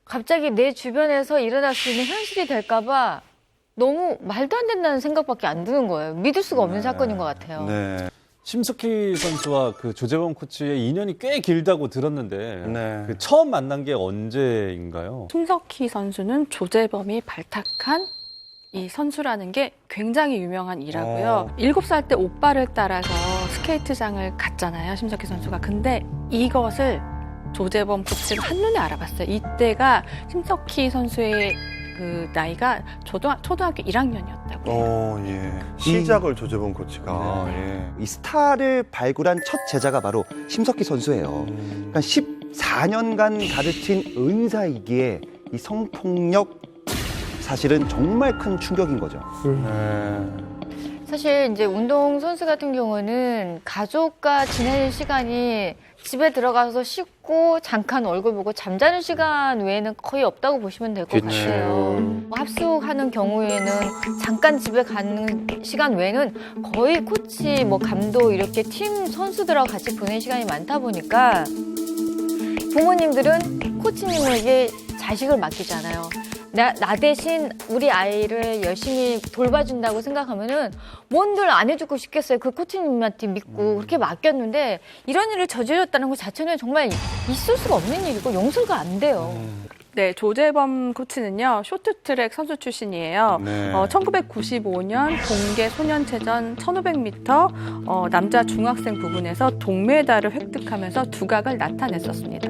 S5: 갑자기 내 주변에서 일어날 수 있는 현실이 될까 봐 너무 말도 안 된다는 생각밖에 안 드는 거예요. 믿을 수가 없는 사건인 것 같아요.
S1: 네.
S9: 심석희 선수와 그 조재범 코치의 인연이 꽤 길다고 들었는데 그 처음 만난 게 언제인가요?
S8: 심석희 선수는 조재범이 발탁한 이 선수라는 게 굉장히 유명한 일화고요. 7살 때 오빠를 따라서 스케이트장을 갔잖아요, 심석희 선수가. 근데 이것을 조재범 코치가 한눈에 알아봤어요. 이때가 심석희 선수의 그 나이가 초등학교 1학년이었다고.
S1: 예. 시작을 조재범 코치가. 예.
S11: 이 스타를 발굴한 첫 제자가 바로 심석희 선수예요. 그러니까 14년간 가르친 은사이기에 이 성폭력 사실은 정말 큰 충격인 거죠.
S5: 사실 이제 운동선수 같은 경우는 가족과 지내는 시간이 집에 들어가서 씻고 잠깐 얼굴 보고 잠자는 시간 외에는 거의 없다고 보시면 될 것 같아요. 뭐 합숙하는 경우에는 잠깐 집에 가는 시간 외에는 거의 코치, 뭐 감독 이렇게 팀 선수들하고 같이 보내는 시간이 많다 보니까 부모님들은 코치님에게 자식을 맡기잖아요. 나 대신 우리 아이를 열심히 돌봐준다고 생각하면은 뭔들 안 해주고 싶겠어요. 그 코치님한테 믿고 그렇게 맡겼는데 이런 일을 저질렀다는 것 자체는 정말 있을 수가 없는 일이고 용서가 안 돼요.
S8: 네, 조재범 코치는요, 쇼트트랙 선수 출신이에요.
S1: 네.
S8: 1995년 동계 소년체전 1500m 남자 중학생 부분에서 동메달을 획득하면서 두각을 나타냈었습니다.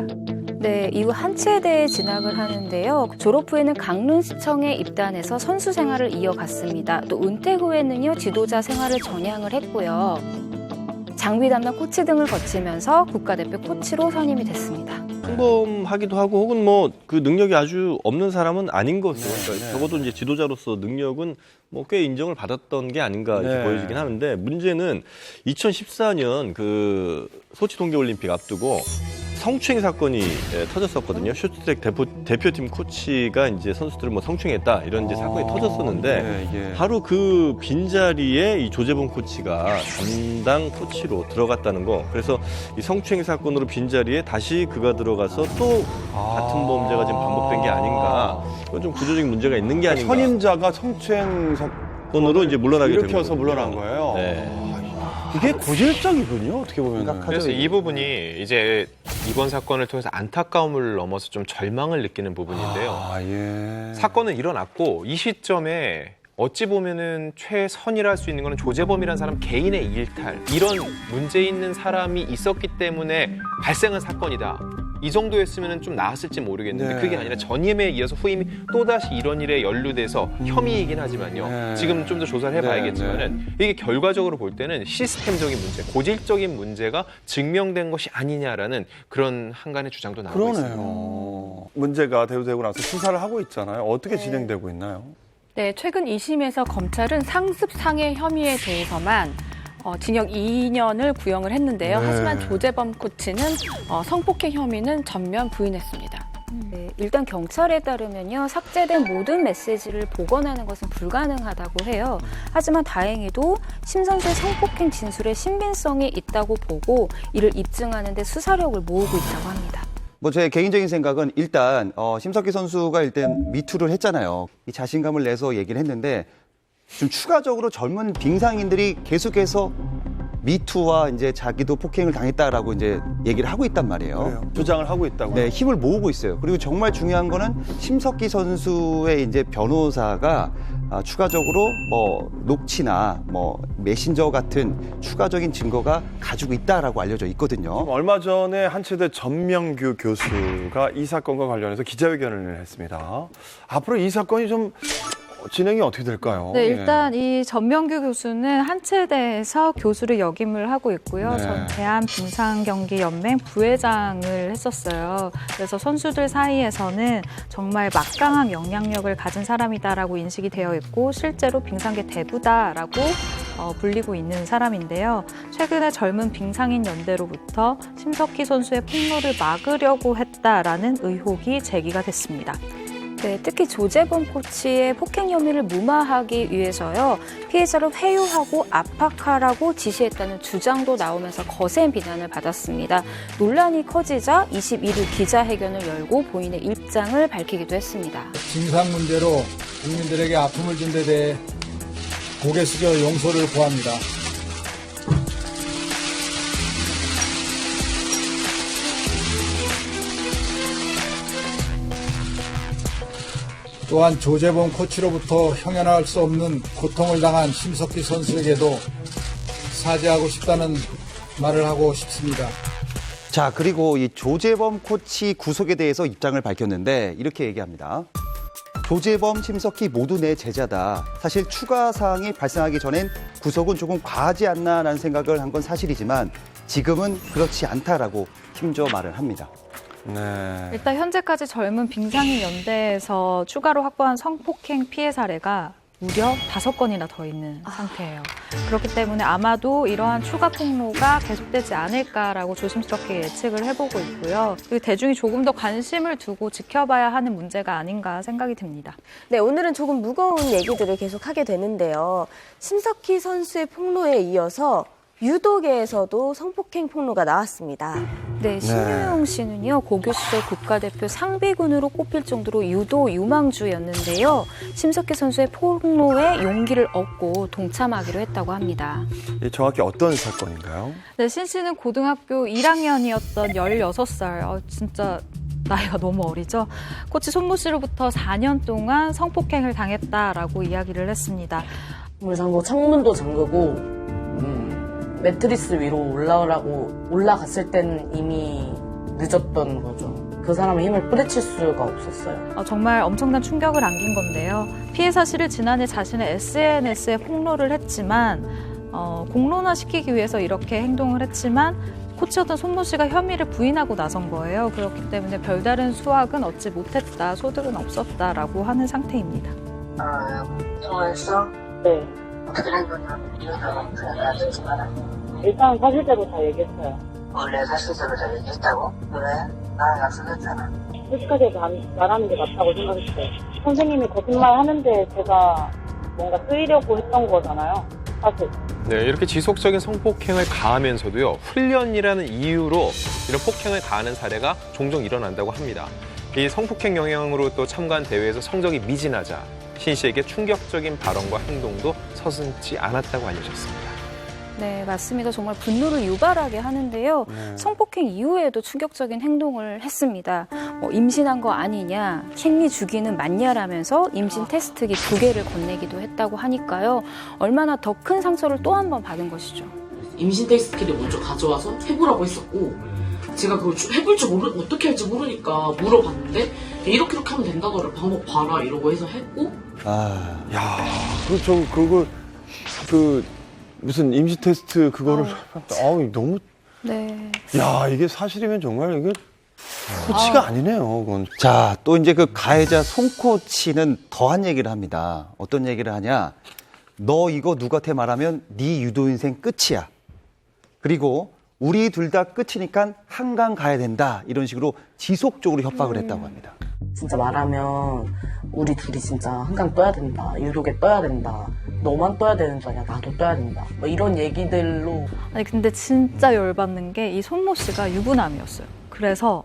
S13: 네, 이후 한체대에 진학을 하는데요. 졸업 후에는 강릉시청에 입단해서 선수 생활을 이어갔습니다. 또 은퇴 후에는요, 지도자 생활을 전향을 했고요. 장비 담당 코치 등을 거치면서 국가대표 코치로 선임이 됐습니다.
S4: 평범하기도 하고 혹은 뭐 그 능력이 아주 없는 사람은 아닌 것으로 그러니까 적어도 이제 지도자로서 능력은 뭐 꽤 인정을 받았던 게 아닌가 이렇게 보여지긴 하는데 문제는 2014년 그 소치 동계올림픽 앞두고 성추행 사건이 터졌었거든요. 쇼트트랙 대표팀 코치가 이제 선수들을 뭐 성추행했다 이런 이제 사건이 터졌었는데 바로 그 빈자리에 이 조재범 코치가 담당 코치로 들어갔다는 거. 그래서 이 성추행 사건으로 빈자리에 다시 그가 들어가서 또 같은 범죄가 지금 반복된 게 아닌가. 이건 좀 구조적인 문제가 있는 게 아닌가.
S1: 선임자가 성추행 사건으로
S4: 이제 물러나게 된 거죠.
S1: 일으켜서 물러난 거예요.
S4: 네.
S1: 이게 고질적이군요. 어떻게 보면.
S10: 그래서 이 부분이 이제 이번 사건을 통해서 안타까움을 넘어서 좀 절망을 느끼는 부분인데요. 사건은 일어났고 이 시점에 어찌 보면은 최선이라 할 수 있는 거는 조재범이라는 사람 개인의 일탈, 이런 문제 있는 사람이 있었기 때문에 발생한 사건이다. 이 정도였으면 좀 나았을지 모르겠는데 그게 아니라 전임에 이어서 후임이 또다시 이런 일에 연루돼서 혐의이긴 하지만요. 지금 좀 더 조사를 해봐야겠지만은 이게 결과적으로 볼 때는 시스템적인 문제, 고질적인 문제가 증명된 것이 아니냐라는 그런 한간의 주장도 나오고 있습니다.
S1: 문제가 대두되고 나서 수사를 하고 있잖아요. 어떻게 진행되고 있나요?
S8: 네, 최근 2심에서 검찰은 상습 상해 혐의에 대해서만 징역 2년을 구형을 했는데요. 하지만 조재범 코치는 성폭행 혐의는 전면 부인했습니다.
S13: 네, 일단 경찰에 따르면요, 삭제된 모든 메시지를 복원하는 것은 불가능하다고 해요. 하지만 다행히도 심 선수의 성폭행 진술에 신빙성이 있다고 보고 이를 입증하는 데 수사력을 모으고 있다고 합니다.
S11: 뭐 제 개인적인 생각은 일단 심석희 선수가 일단 미투를 했잖아요. 이 자신감을 내서 얘기를 했는데 좀 추가적으로 젊은 빙상인들이 계속해서 미투와 이제 자기도 폭행을 당했다라고 이제 얘기를 하고 있단 말이에요.
S1: 그래요. 주장을 하고 있다고요?
S11: 네, 힘을 모으고 있어요. 그리고 정말 중요한 거는 심석희 선수의 이제 변호사가 추가적으로 녹취나 메신저 같은 추가적인 증거가 가지고 있다라고 알려져 있거든요.
S1: 얼마 전에 한체대 전명규 교수가 이 사건과 관련해서 기자회견을 했습니다. 앞으로 이 사건이 좀 진행이 어떻게 될까요?
S7: 네, 일단 이 전명규 교수는 한체대에서 교수를 역임을 하고 있고요. 전 대한빙상경기연맹 부회장을 했었어요. 그래서 선수들 사이에서는 정말 막강한 영향력을 가진 사람이다라고 인식이 되어 있고 실제로 빙상계 대부다라고 불리고 있는 사람인데요. 최근에 젊은 빙상인 연대로부터 심석희 선수의 폭로를 막으려고 했다라는 의혹이 제기가 됐습니다.
S13: 네, 특히 조재범 코치의 폭행 혐의를 무마하기 위해서요, 피해자를 회유하고 압박하라고 지시했다는 주장도 나오면서 거센 비난을 받았습니다. 논란이 커지자 21일 기자회견을 열고 본인의 입장을 밝히기도 했습니다.
S18: 빙상 문제로 국민들에게 아픔을 준 데 대해 고개 숙여 용서를 구합니다. 또한 조재범 코치로부터 형연할 수 없는 고통을 당한 심석희 선수에게도 사죄하고 싶다는 말을 하고 싶습니다.
S11: 자, 그리고 이 조재범 코치 구속에 대해서 입장을 밝혔는데 이렇게 얘기합니다. 조재범, 심석희 모두 내 제자다. 사실 추가 사항이 발생하기 전엔 구속은 조금 과하지 않나라는 생각을 한 건 사실이지만 지금은 그렇지 않다라고 힘줘 말을 합니다.
S1: 네.
S7: 일단 현재까지 젊은 빙상인 연대에서 추가로 확보한 성폭행 피해 사례가 무려 5건이나 더 있는 상태예요. 그렇기 때문에 아마도 이러한 추가 폭로가 계속되지 않을까라고 조심스럽게 예측을 해보고 있고요. 그리고 대중이 조금 더 관심을 두고 지켜봐야 하는 문제가 아닌가 생각이 듭니다.
S3: 네, 오늘은 조금 무거운 얘기들을 계속 하게 되는데요. 심석희 선수의 폭로에 이어서 유도계에서도 성폭행 폭로가 나왔습니다.
S13: 네, 신유용 씨는요, 고교 시절 국가대표 상비군으로 꼽힐 정도로 유도 유망주였는데요. 심석희 선수의 폭로에 용기를 얻고 동참하기로 했다고 합니다.
S1: 이 정확히 어떤 사건인가요?
S7: 네, 신 씨는 고등학교 1학년이었던 16살, 진짜 나이가 너무 어리죠. 코치 손모 씨로부터 4년 동안 성폭행을 당했다라고 이야기를 했습니다.
S19: 그래서 뭐 창문도 잠그고 매트리스 위로 올라오라고 올라갔을 때는 이미 늦었던 거죠. 그 사람의 힘을 뿌리칠 수가 없었어요.
S7: 정말 엄청난 충격을 안긴 건데요. 피해 사실을 지난해 자신의 SNS에 폭로를 했지만 공론화시키기 위해서 이렇게 행동을 했지만 코치였던 손모 씨가 혐의를 부인하고 나선 거예요. 그렇기 때문에 별다른 수확은 얻지 못했다, 소득은 없었다라고 하는 상태입니다.
S19: 통화했어? 네. 어떻게 된 거냐? 일단 사실대로 다 얘기했어요. 원래 사실대로 다 얘기했다고? 그래? 나랑 약속했잖아. 솔직하게 말하는 게 맞다고 생각했어요. 선생님이 거짓말 하는데 제가 뭔가 쓰이려고 했던 거잖아요. 사실.
S10: 네, 이렇게 지속적인 성폭행을 가하면서도요, 훈련이라는 이유로 이런 폭행을 가하는 사례가 종종 일어난다고 합니다. 이 성폭행 영향으로 또 참가한 대회에서 성적이 미진하자 신 씨에게 충격적인 발언과 행동도 서슴지 않았다고 알려졌습니다.
S13: 네, 맞습니다. 정말 분노를 유발하게 하는데요. 성폭행 이후에도 충격적인 행동을 했습니다. 임신한 거 아니냐, 생리 주기는 맞냐라면서 임신 테스트기 2개를 건네기도 했다고 하니까요. 얼마나 더 큰 상처를 또 한 번 받은 것이죠.
S20: 임신 테스트기를 먼저 가져와서 해보라고 했었고 제가 그걸 해볼 줄 어떻게 할지 모르니까 물어봤는데 이렇게 하면 된다더라, 방법 봐라 이러고 해서 했고.
S1: 야, 무슨 임시 테스트 그거를 너무.
S7: 네.
S1: 야, 이게 사실이면 정말 이게 코치가 아니네요. 그건.
S11: 자, 또 이제 그 가해자 송 코치는 더한 얘기를 합니다. 어떤 얘기를 하냐? 너 이거 누구한테 말하면 네 유도 인생 끝이야. 그리고 우리 둘 다 끝이니까 한강 가야 된다. 이런 식으로 지속적으로 협박을 했다고 합니다.
S19: 진짜 말하면 우리 둘이 진짜 한강 떠야 된다. 유독에 떠야 된다. 너만 떠야 되는 줄 아냐. 나도 떠야 된다. 뭐 이런 얘기들로.
S7: 아니 근데 진짜 열받는 게 이 손모 씨가 유부남이었어요. 그래서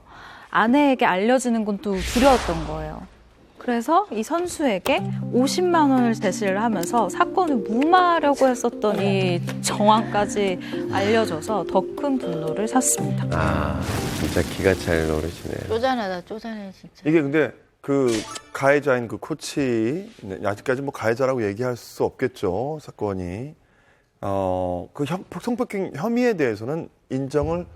S7: 아내에게 알려지는 건 또 두려웠던 거예요. 그래서 이 선수에게 50만 원을 제시를 하면서 사건을 무마하려고 했었던 이 정황까지 알려져서 더 큰 분노를 샀습니다.
S6: 진짜 기가 찰 노릇이네요.
S5: 쪼잔하다, 쪼잔해 진짜.
S1: 이게 근데 그 가해자인 그 코치, 아직까지 뭐 가해자라고 얘기할 수 없겠죠, 사건이. 그 성폭행 혐의에 대해서는 인정을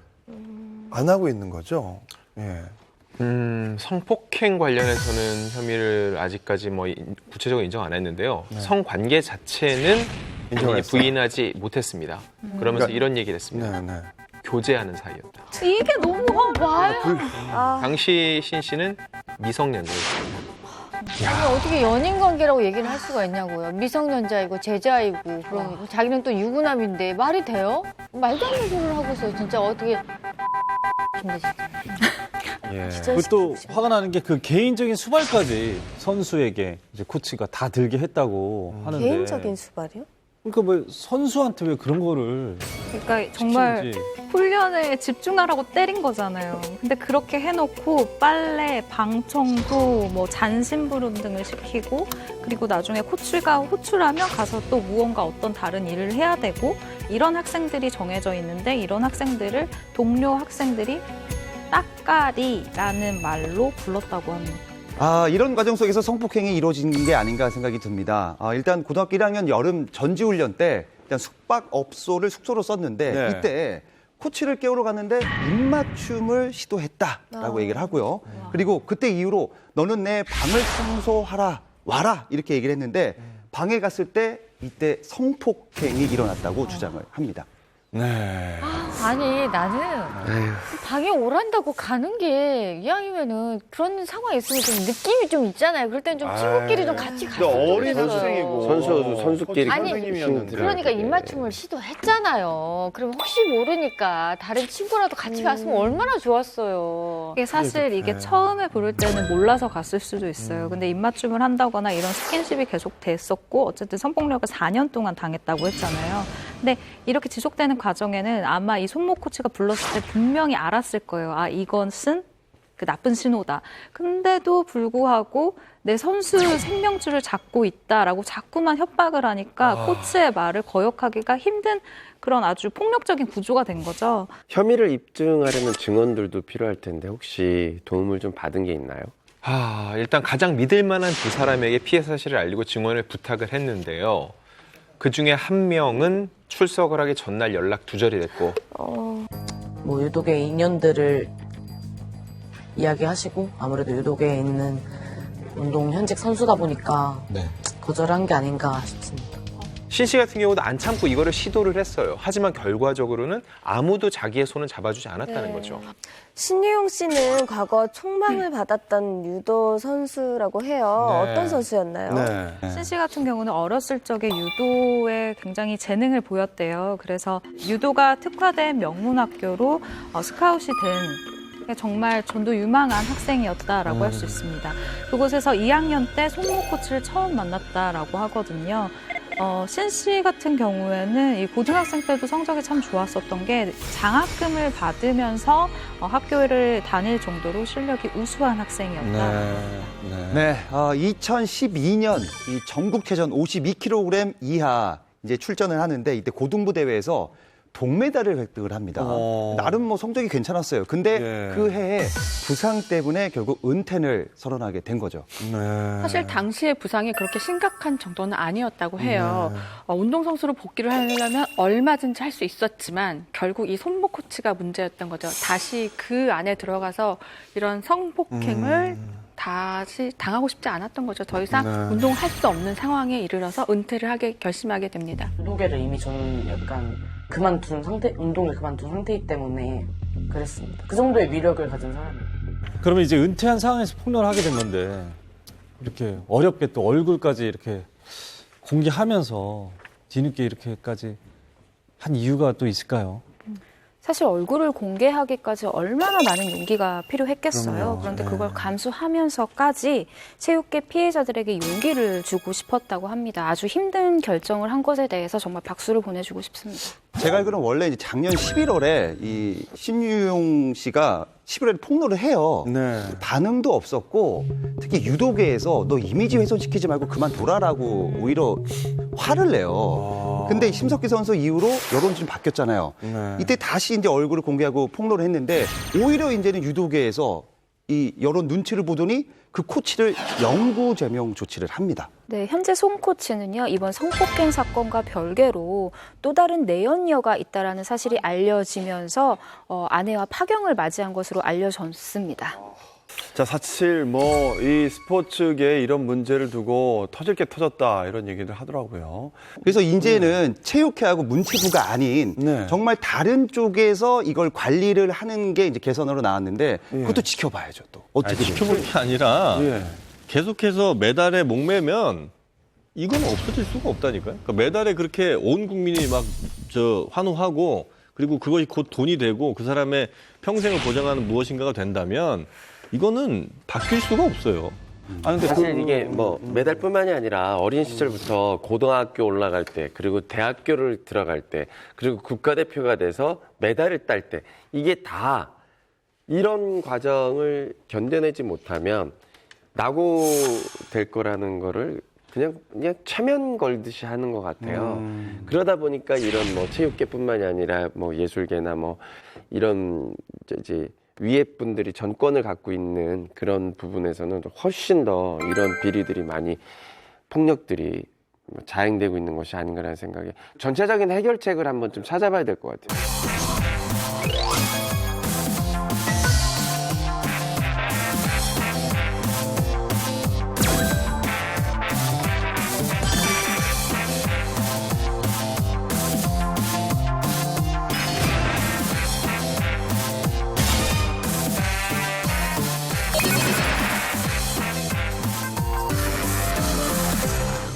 S1: 안 하고 있는 거죠. 예.
S10: 성폭행 관련해서는 혐의를 아직까지 뭐 구체적으로 인정 안 했는데요.
S1: 네.
S10: 성관계 자체는 부인하지 못했습니다. 그러면서
S1: 그러니까,
S10: 이런 얘기를 했습니다.
S1: 네.
S10: 교제하는 사이였다.
S7: 이게 너무 와요.
S10: 당시 신 씨는 미성년자였습니다.
S5: 아니, 어떻게 연인 관계라고 얘기를 할 수가 있냐고요. 미성년자이고 제자이고 그러고 자기는 또 유부남인데 말이 돼요? 말도 안 되는 소리를 하고 있어요. 진짜 어떻게
S9: 그리고 또 화가 나는 게 그 개인적인 수발까지 선수에게 이제 코치가 다 들게 했다고 하는데.
S3: 개인적인 수발이요?
S9: 그러니까 뭐 선수한테 왜 그런 거를.
S7: 그러니까 정말 훈련에 집중하라고 때린 거잖아요. 근데 그렇게 해놓고 빨래, 방청소, 뭐 잔심부름 등을 시키고 그리고 나중에 코치가 호출하면 가서 또 무언가 어떤 다른 일을 해야 되고 이런 학생들이 정해져 있는데 이런 학생들을 동료 학생들이 따까리라는 말로 불렀다고 합니다.
S11: 이런 과정 속에서 성폭행이 이루어진 게 아닌가 생각이 듭니다. 일단 고등학교 1학년 여름 전지훈련 때 일단 숙박업소를 숙소로 썼는데 이때 코치를 깨우러 갔는데 입맞춤을 시도했다라고 얘기를 하고요. 그리고 그때 이후로 너는 내 방을 청소하라, 와라 이렇게 얘기를 했는데 방에 갔을 때 이때 성폭행이 일어났다고 주장을 합니다.
S1: 네.
S5: 아니 나는 방에 오란다고 가는 게 이왕이면은 그런 상황이 있으면 좀 느낌이 좀 있잖아요. 그럴 땐 좀 친구끼리 좀 같이 갔으면
S1: 어린
S5: 좋겠어요.
S1: 학생이고
S6: 선수끼리
S5: 아니 그러니까 입맞춤을 시도했잖아요. 그럼 혹시 모르니까 다른 친구라도 같이 갔으면 얼마나 좋았어요.
S7: 이게 사실 이게 처음에 부를 때는 몰라서 갔을 수도 있어요. 근데 입맞춤을 한다거나 이런 스킨십이 계속 됐었고 어쨌든 성폭력을 4년 동안 당했다고 했잖아요. 근데 이렇게 지속되는 과정에는 아마 이 손목 코치가 불렀을 때 분명히 알았을 거예요. 아, 이것은 그 나쁜 신호다. 근데도 불구하고 내 선수 생명줄을 잡고 있다라고 자꾸만 협박을 하니까 코치의 말을 거역하기가 힘든 그런 아주 폭력적인 구조가 된 거죠.
S6: 혐의를 입증하려면 증언들도 필요할 텐데 혹시 도움을 좀 받은 게 있나요?
S10: 일단 가장 믿을 만한 두 사람에게 피해 사실을 알리고 증언을 부탁을 했는데요. 그 중에 한 명은 출석을 하기 전날 연락 두절이 됐고
S21: 뭐 유독의 인연들을 이야기하시고 아무래도 유독에 있는 운동 현직 선수다 보니까 거절한 게 아닌가 싶습니다.
S10: 신 씨 같은 경우도 안 참고 이거를 시도를 했어요. 하지만 결과적으로는 아무도 자기의 손을 잡아주지 않았다는 거죠.
S3: 신유용 씨는 과거 총망을 받았던 유도 선수라고 해요.
S1: 네.
S3: 어떤 선수였나요?
S7: 신 씨 같은 경우는 어렸을 적에 유도에 굉장히 재능을 보였대요. 그래서 유도가 특화된 명문학교로 스카웃이 된 정말 전도 유망한 학생이었다라고 할 수 있습니다. 그곳에서 2학년 때 손목 코치를 처음 만났다라고 하거든요. 신 씨 같은 경우에는 이 고등학생 때도 성적이 참 좋았었던 게 장학금을 받으면서 학교를 다닐 정도로 실력이 우수한 학생이었다.
S11: 네, 2012년 이 전국체전 52kg 이하 이제 출전을 하는데 이때 고등부 대회에서 동메달을 획득을 합니다. 나름 뭐 성적이 괜찮았어요. 근데 그 해에 부상 때문에 결국 은퇴를 선언하게 된 거죠.
S8: 사실 당시의 부상이 그렇게 심각한 정도는 아니었다고 해요. 운동선수로 복귀를 하려면 얼마든지 할 수 있었지만 결국 이 손목 코치가 문제였던 거죠. 다시 그 안에 들어가서 이런 성폭행을 다시 당하고 싶지 않았던 거죠. 더 이상 운동할 수 없는 상황에 이르러서 은퇴를 하게 결심하게 됩니다.
S21: 유도계를 이미 저는 약간 그만둔 상태, 운동을 그만둔 상태이기 때문에 그랬습니다. 그 정도의 위력을 가진 사람이에요.
S9: 그러면 이제 은퇴한 상황에서 폭로를 하게 된 건데 이렇게 어렵게 또 얼굴까지 이렇게 공개하면서 뒤늦게 이렇게까지 한 이유가 또 있을까요?
S13: 사실 얼굴을 공개하기까지 얼마나 많은 용기가 필요했겠어요. 그런데 그걸 감수하면서까지 체육계 피해자들에게 용기를 주고 싶었다고 합니다. 아주 힘든 결정을 한 것에 대해서 정말 박수를 보내주고 싶습니다.
S11: 제가 알기로는 원래 이제 작년 11월에 이 신유용 씨가 11월에 폭로를 해요. 반응도 없었고 특히 유도계에서 너 이미지 훼손시키지 말고 그만둬라라고 오히려 화를 내요. 근데 심석희 선수 이후로 여론이 좀 바뀌었잖아요. 이때 다시 이제 얼굴을 공개하고 폭로를 했는데 오히려 이제는 유도계에서 이 여론 눈치를 보더니 그 코치를 영구 제명 조치를 합니다.
S13: 네, 현재 손 코치는요, 이번 성폭행 사건과 별개로 또 다른 내연녀가 있다라는 사실이 알려지면서 아내와 파경을 맞이한 것으로 알려졌습니다.
S1: 자, 사실 이 스포츠계에 이런 문제를 두고 터질 게 터졌다 이런 얘기를 하더라고요.
S11: 그래서 이제는 체육회하고 문체부가 아닌 정말 다른 쪽에서 이걸 관리를 하는 게 이제 개선으로 나왔는데 그것도 지켜봐야죠 또. 어떻게
S4: 지켜볼 게 아니라 계속해서 메달에 목매면 이건 없어질 수가 없다니까요. 그러니까 메달에 그렇게 온 국민이 막 환호하고 그리고 그것이 곧 돈이 되고 그 사람의 평생을 보장하는 무엇인가가 된다면 이거는 바뀔 수가 없어요.
S6: 근데 사실 이게 메달뿐만이 아니라 어린 시절부터 고등학교 올라갈 때 그리고 대학교를 들어갈 때 그리고 국가대표가 돼서 메달을 딸 때 이게 다 이런 과정을 견뎌내지 못하면 낙오될 거라는 거를 그냥 최면 걸듯이 하는 것 같아요. 그러다 보니까 이런 체육계뿐만이 아니라 예술계나 이런 이제 위에 분들이 전권을 갖고 있는 그런 부분에서는 훨씬 더 이런 비리들이 많이 폭력들이 자행되고 있는 것이 아닌가라는 생각에 전체적인 해결책을 한번 좀 찾아봐야 될 것 같아요.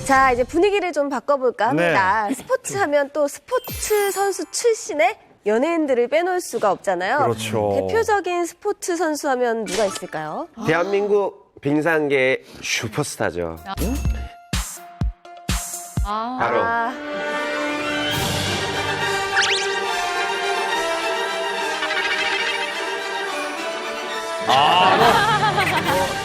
S3: 자, 이제 분위기를 좀 바꿔볼까 합니다.
S1: 네.
S3: 스포츠 하면 또 스포츠 선수 출신의 연예인들을 빼놓을 수가 없잖아요.
S1: 그렇죠.
S3: 대표적인 스포츠 선수 하면 누가 있을까요?
S6: 대한민국 빙상계의 슈퍼스타죠. 바로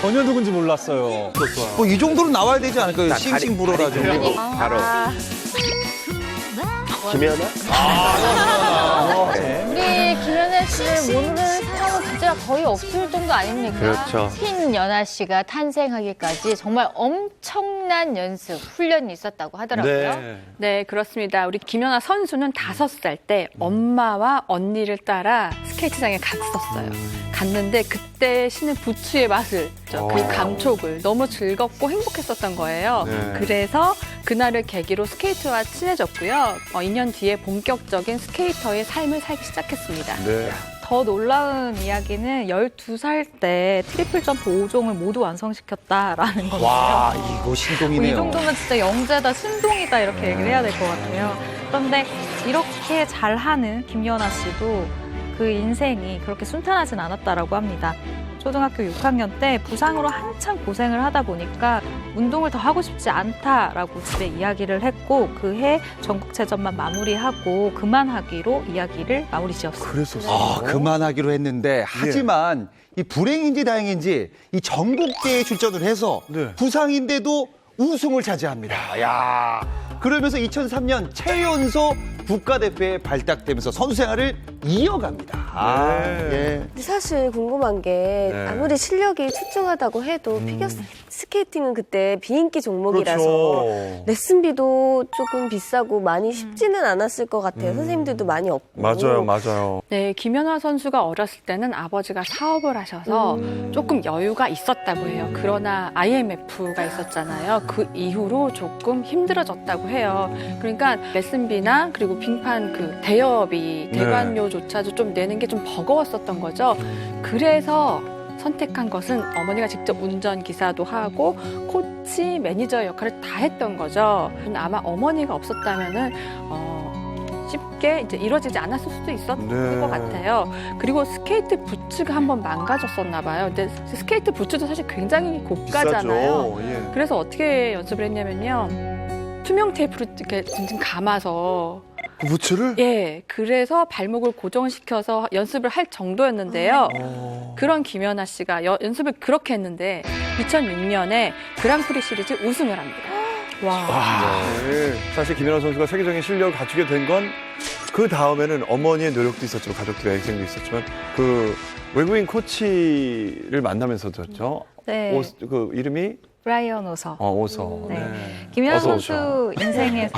S9: 전혀 누군지 몰랐어요.
S11: 뭐 이 정도로 나와야 되지 않을까요?
S6: 자,
S11: 싱싱 불어라
S6: 다리
S11: 정도.
S6: 굴리고 바로 김연아?
S5: 우리 김연아 씨를 모르는 사람은 진짜 거의 없을 정도 아닙니까?
S6: 그렇죠.
S5: 신연아 씨가 탄생하기까지 정말 엄청난 연습, 훈련이 있었다고 하더라고요.
S8: 네, 그렇습니다. 우리 김연아 선수는 5살 때 엄마와 언니를 따라 스케이트장에 갔었어요. 갔는데 그때 신은 부츠의 맛을, 그 감촉을 너무 즐겁고 행복했었던 거예요.
S1: 네.
S8: 그래서 그날을 계기로 스케이트와 친해졌고요. 2년 뒤에 본격적인 스케이터의 삶을 살기 시작했습니다.
S1: 네.
S7: 더 놀라운 이야기는 12살 때 트리플 점프 5종을 모두 완성시켰다라는 건데요.
S11: 와, 이거 신동이네요.
S7: 이 정도면 진짜 영재다, 신동이다 이렇게 얘기를 해야 될 것 같아요. 그런데 이렇게 잘하는 김연아 씨도 그 인생이 그렇게 순탄하진 않았다라고 합니다. 초등학교 6학년 때 부상으로 한창 고생을 하다 보니까 운동을 더 하고 싶지 않다라고 집에 이야기를 했고 그해 전국체전만 마무리하고 그만하기로 이야기를 마무리 지었습니다.
S1: 그랬었어요.
S11: 아, 그만하기로 했는데 하지만 이 불행인지 다행인지 이 전국대회에 출전을 해서 부상인데도 우승을 차지합니다. 야, 그러면서 2003년 최연소 국가대표에 발탁되면서 선수 생활을 이어갑니다. 예.
S3: 근데 사실 궁금한 게
S11: 네.
S3: 아무리 실력이 출중하다고 해도 피겨 스케이팅은 그때 비인기 종목이라서
S1: 그렇죠.
S3: 레슨비도 조금 비싸고 많이 쉽지는 않았을 것 같아요. 선생님들도 많이 없고.
S1: 맞아요.
S8: 네, 김연아 선수가 어렸을 때는 아버지가 사업을 하셔서 조금 여유가 있었다고 해요. 그러나 IMF가 있었잖아요. 그 이후로 조금 힘들어졌다고 해요. 그러니까 레슨비나 그리고 빙판 그 대여비, 대관료조차도 좀 내는 게 좀 버거웠었던 거죠. 그래서 선택한 것은 어머니가 직접 운전기사도 하고 코치, 매니저 역할을 다 했던 거죠. 아마 어머니가 없었다면은 쉽게 이제 이루어지지 않았을 수도 있었을 것 같아요. 그리고 스케이트 부츠가 한번 망가졌었나 봐요. 근데 스케이트 부츠도 사실 굉장히 고가잖아요.
S1: 비싸죠. 예.
S8: 그래서 어떻게 연습을 했냐면요. 투명 테이프로 이렇게 징징 감아서
S1: 그 부츠를?
S8: 예, 그래서 발목을 고정시켜서 연습을 할 정도였는데요. 그런 김연아 씨가 연습을 그렇게 했는데 2006년에 그랑프리 시리즈 우승을 합니다. 와.
S1: 네. 사실 김연아 선수가 세계적인 실력을 갖추게 된 건 그 다음에는 어머니의 노력도 있었죠. 가족들의 애정도 있었지만 그 외국인 코치를 만나면서죠.
S7: 네.
S1: 그 이름이
S7: 브라이언 오서.
S1: 오서.
S7: 네.
S1: 네.
S7: 김연아
S1: 어서
S7: 선수 인생에서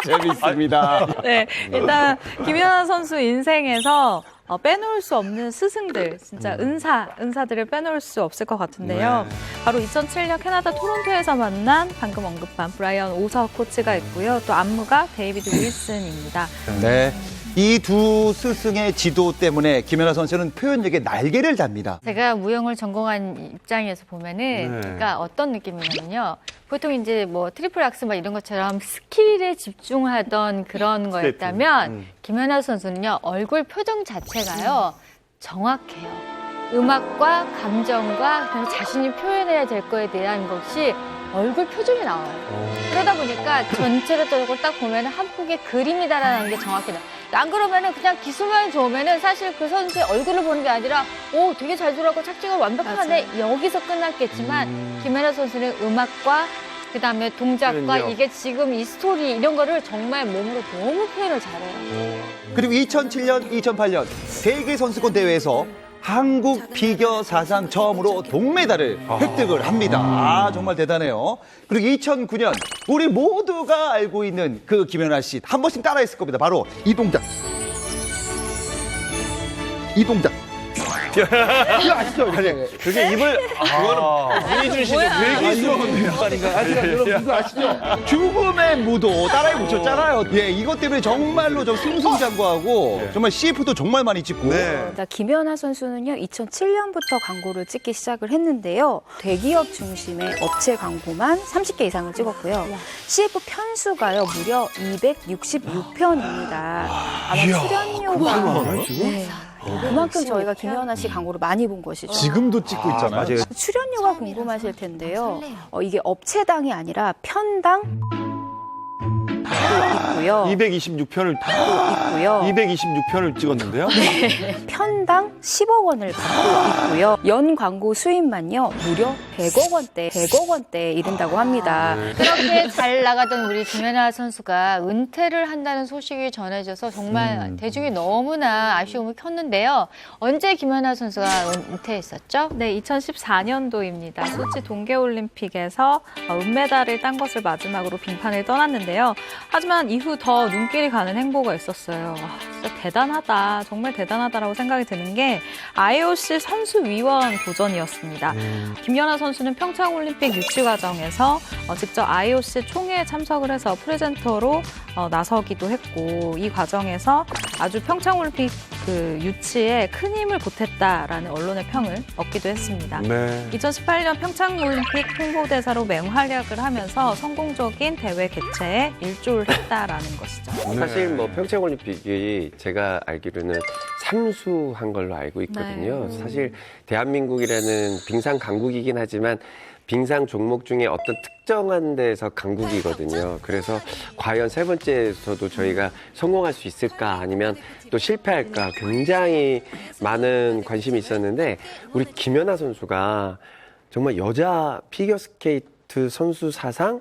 S6: 재밌습니다.
S7: 네, 일단 김연아 선수 인생에서 빼놓을 수 없는 스승들, 진짜 은사들을 빼놓을 수 없을 것 같은데요. 바로 2007년 캐나다 토론토에서 만난 방금 언급한 브라이언 오서 코치가 있고요. 또 안무가 데이비드 윌슨입니다.
S11: 네. 이 두 스승의 지도 때문에 김연아 선수는 표현력에 날개를 답니다.
S5: 제가 무용을 전공한 입장에서 보면은, 그러니까 어떤 느낌이냐면요. 보통 이제 뭐 트리플 악스 막 이런 것처럼 스킬에 집중하던 그런 거였다면, 김연아 선수는요, 얼굴 표정 자체가요, 정확해요. 음악과 감정과 그다음에 자신이 표현해야 될 거에 대한 것이 얼굴 표정이 나와요. 그러다 보니까 전체적으로 딱 보면 한 폭의 그림이다라는 게 정확히 나와요. 안 그러면은 그냥 기술만 좋으면은 사실 그 선수의 얼굴을 보는 게 아니라 오 되게 잘 들어가고 착지가 완벽하네 여기서 끝났겠지만 김연아 선수는 음악과 그다음에 동작과 이게 지금 이 스토리 이런 거를 정말 몸으로 너무 표현을 잘해요.
S11: 그리고 2007년, 2008년 세계선수권 대회에서 한국 피겨 사상 처음으로 동메달을 획득을 합니다. 아, 정말 대단해요. 그리고 2009년 우리 모두가 알고 있는 그 김연아 씨 한 번씩 따라했을 겁니다. 바로 이 동작. 이 동작. 이거 아시죠?
S1: 그게 입을
S10: 그거는 문희준 씨죠.
S1: 되게 있었는데요.
S11: 여러분 이거 아시죠? 죽음의 무도 따라해 붙였잖아요. 예, 이것 때문에 정말로 저 승승장구하고 정말 CF도 정말 많이 찍고.
S13: 김연아 선수는요, 2007년부터 광고를 찍기 시작을 했는데요. 대기업 중심의 업체 광고만 30개 이상을 찍었고요. CF 편수가요, 무려 266편입니다. 아마 출연료가 그만큼 저희가 김연아 씨 광고를 많이 본 것이죠.
S9: 지금도 찍고 있잖아요.
S11: 맞아요.
S13: 출연료가 궁금하실 텐데요. 이게 업체당이 아니라 편당 있고요.
S1: 226편을
S13: 있고요.
S1: 226편을 찍었는데요.
S13: 편당 10억 원을 받고 있고요. 연 광고 수입만요, 무려 100억 원대에 이른다고 합니다.
S5: 그렇게 잘 나가던 우리 김연아 선수가 은퇴를 한다는 소식이 전해져서 정말 대중이 너무나 아쉬움을 켰는데요. 언제 김연아 선수가 은퇴했었죠?
S7: 네, 2014년도입니다. 소치 동계올림픽에서 은메달을 딴 것을 마지막으로 빙판을 떠났는데요. 하지만 이후 더 눈길이 가는 행보가 있었어요. 진짜 대단하다, 정말 대단하다라고 생각이 드는 게 IOC 선수위원 도전이었습니다. 김연아 선수는 평창올림픽 유치 과정에서 직접 IOC 총회에 참석을 해서 프레젠터로 나서기도 했고, 이 과정에서 아주 평창올림픽 그 유치에 큰 힘을 보탰다라는 언론의 평을 얻기도 했습니다. 2018년 평창올림픽 홍보대사로 맹활약을 하면서 성공적인 대회 개최에 일조를 했다라는 것이죠.
S6: 사실 뭐 평창올림픽이 제가 알기로는 삼수한 걸로 알고 있거든요. 사실 대한민국이라는 빙상 강국이긴 하지만 빙상 종목 중에 어떤 특정한 데서 강국이거든요. 그래서 과연 세 번째에서도 저희가 성공할 수 있을까 아니면 또 실패할까 굉장히 많은 관심이 있었는데, 우리 김연아 선수가 정말 여자 피겨스케이트 선수 사상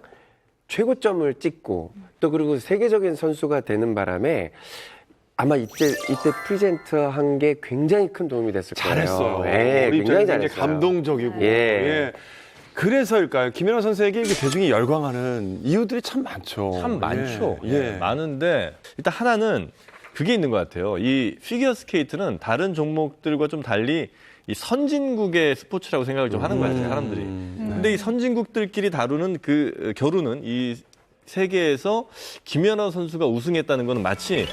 S6: 최고점을 찍고 또 그리고 세계적인 선수가 되는 바람에 아마 이때 프리젠터 한 게 굉장히 큰 도움이 됐을 거예요.
S1: 잘했어요.
S6: 네, 굉장히 잘했어요.
S1: 감동적이고.
S6: 예.
S1: 그래서일까요? 김연아 선수에게 대중이 열광하는 이유들이 참 많죠.
S4: 참 많죠.
S1: 예.
S4: 많은데 일단 하나는 그게 있는 것 같아요. 이 피겨스케이트는 다른 종목들과 좀 달리 이 선진국의 스포츠라고 생각을 좀 하는 것 같아요, 사람들이. 근데 이 선진국들끼리 다루는 겨루는 이 세계에서 김연아 선수가 우승했다는 거는 마치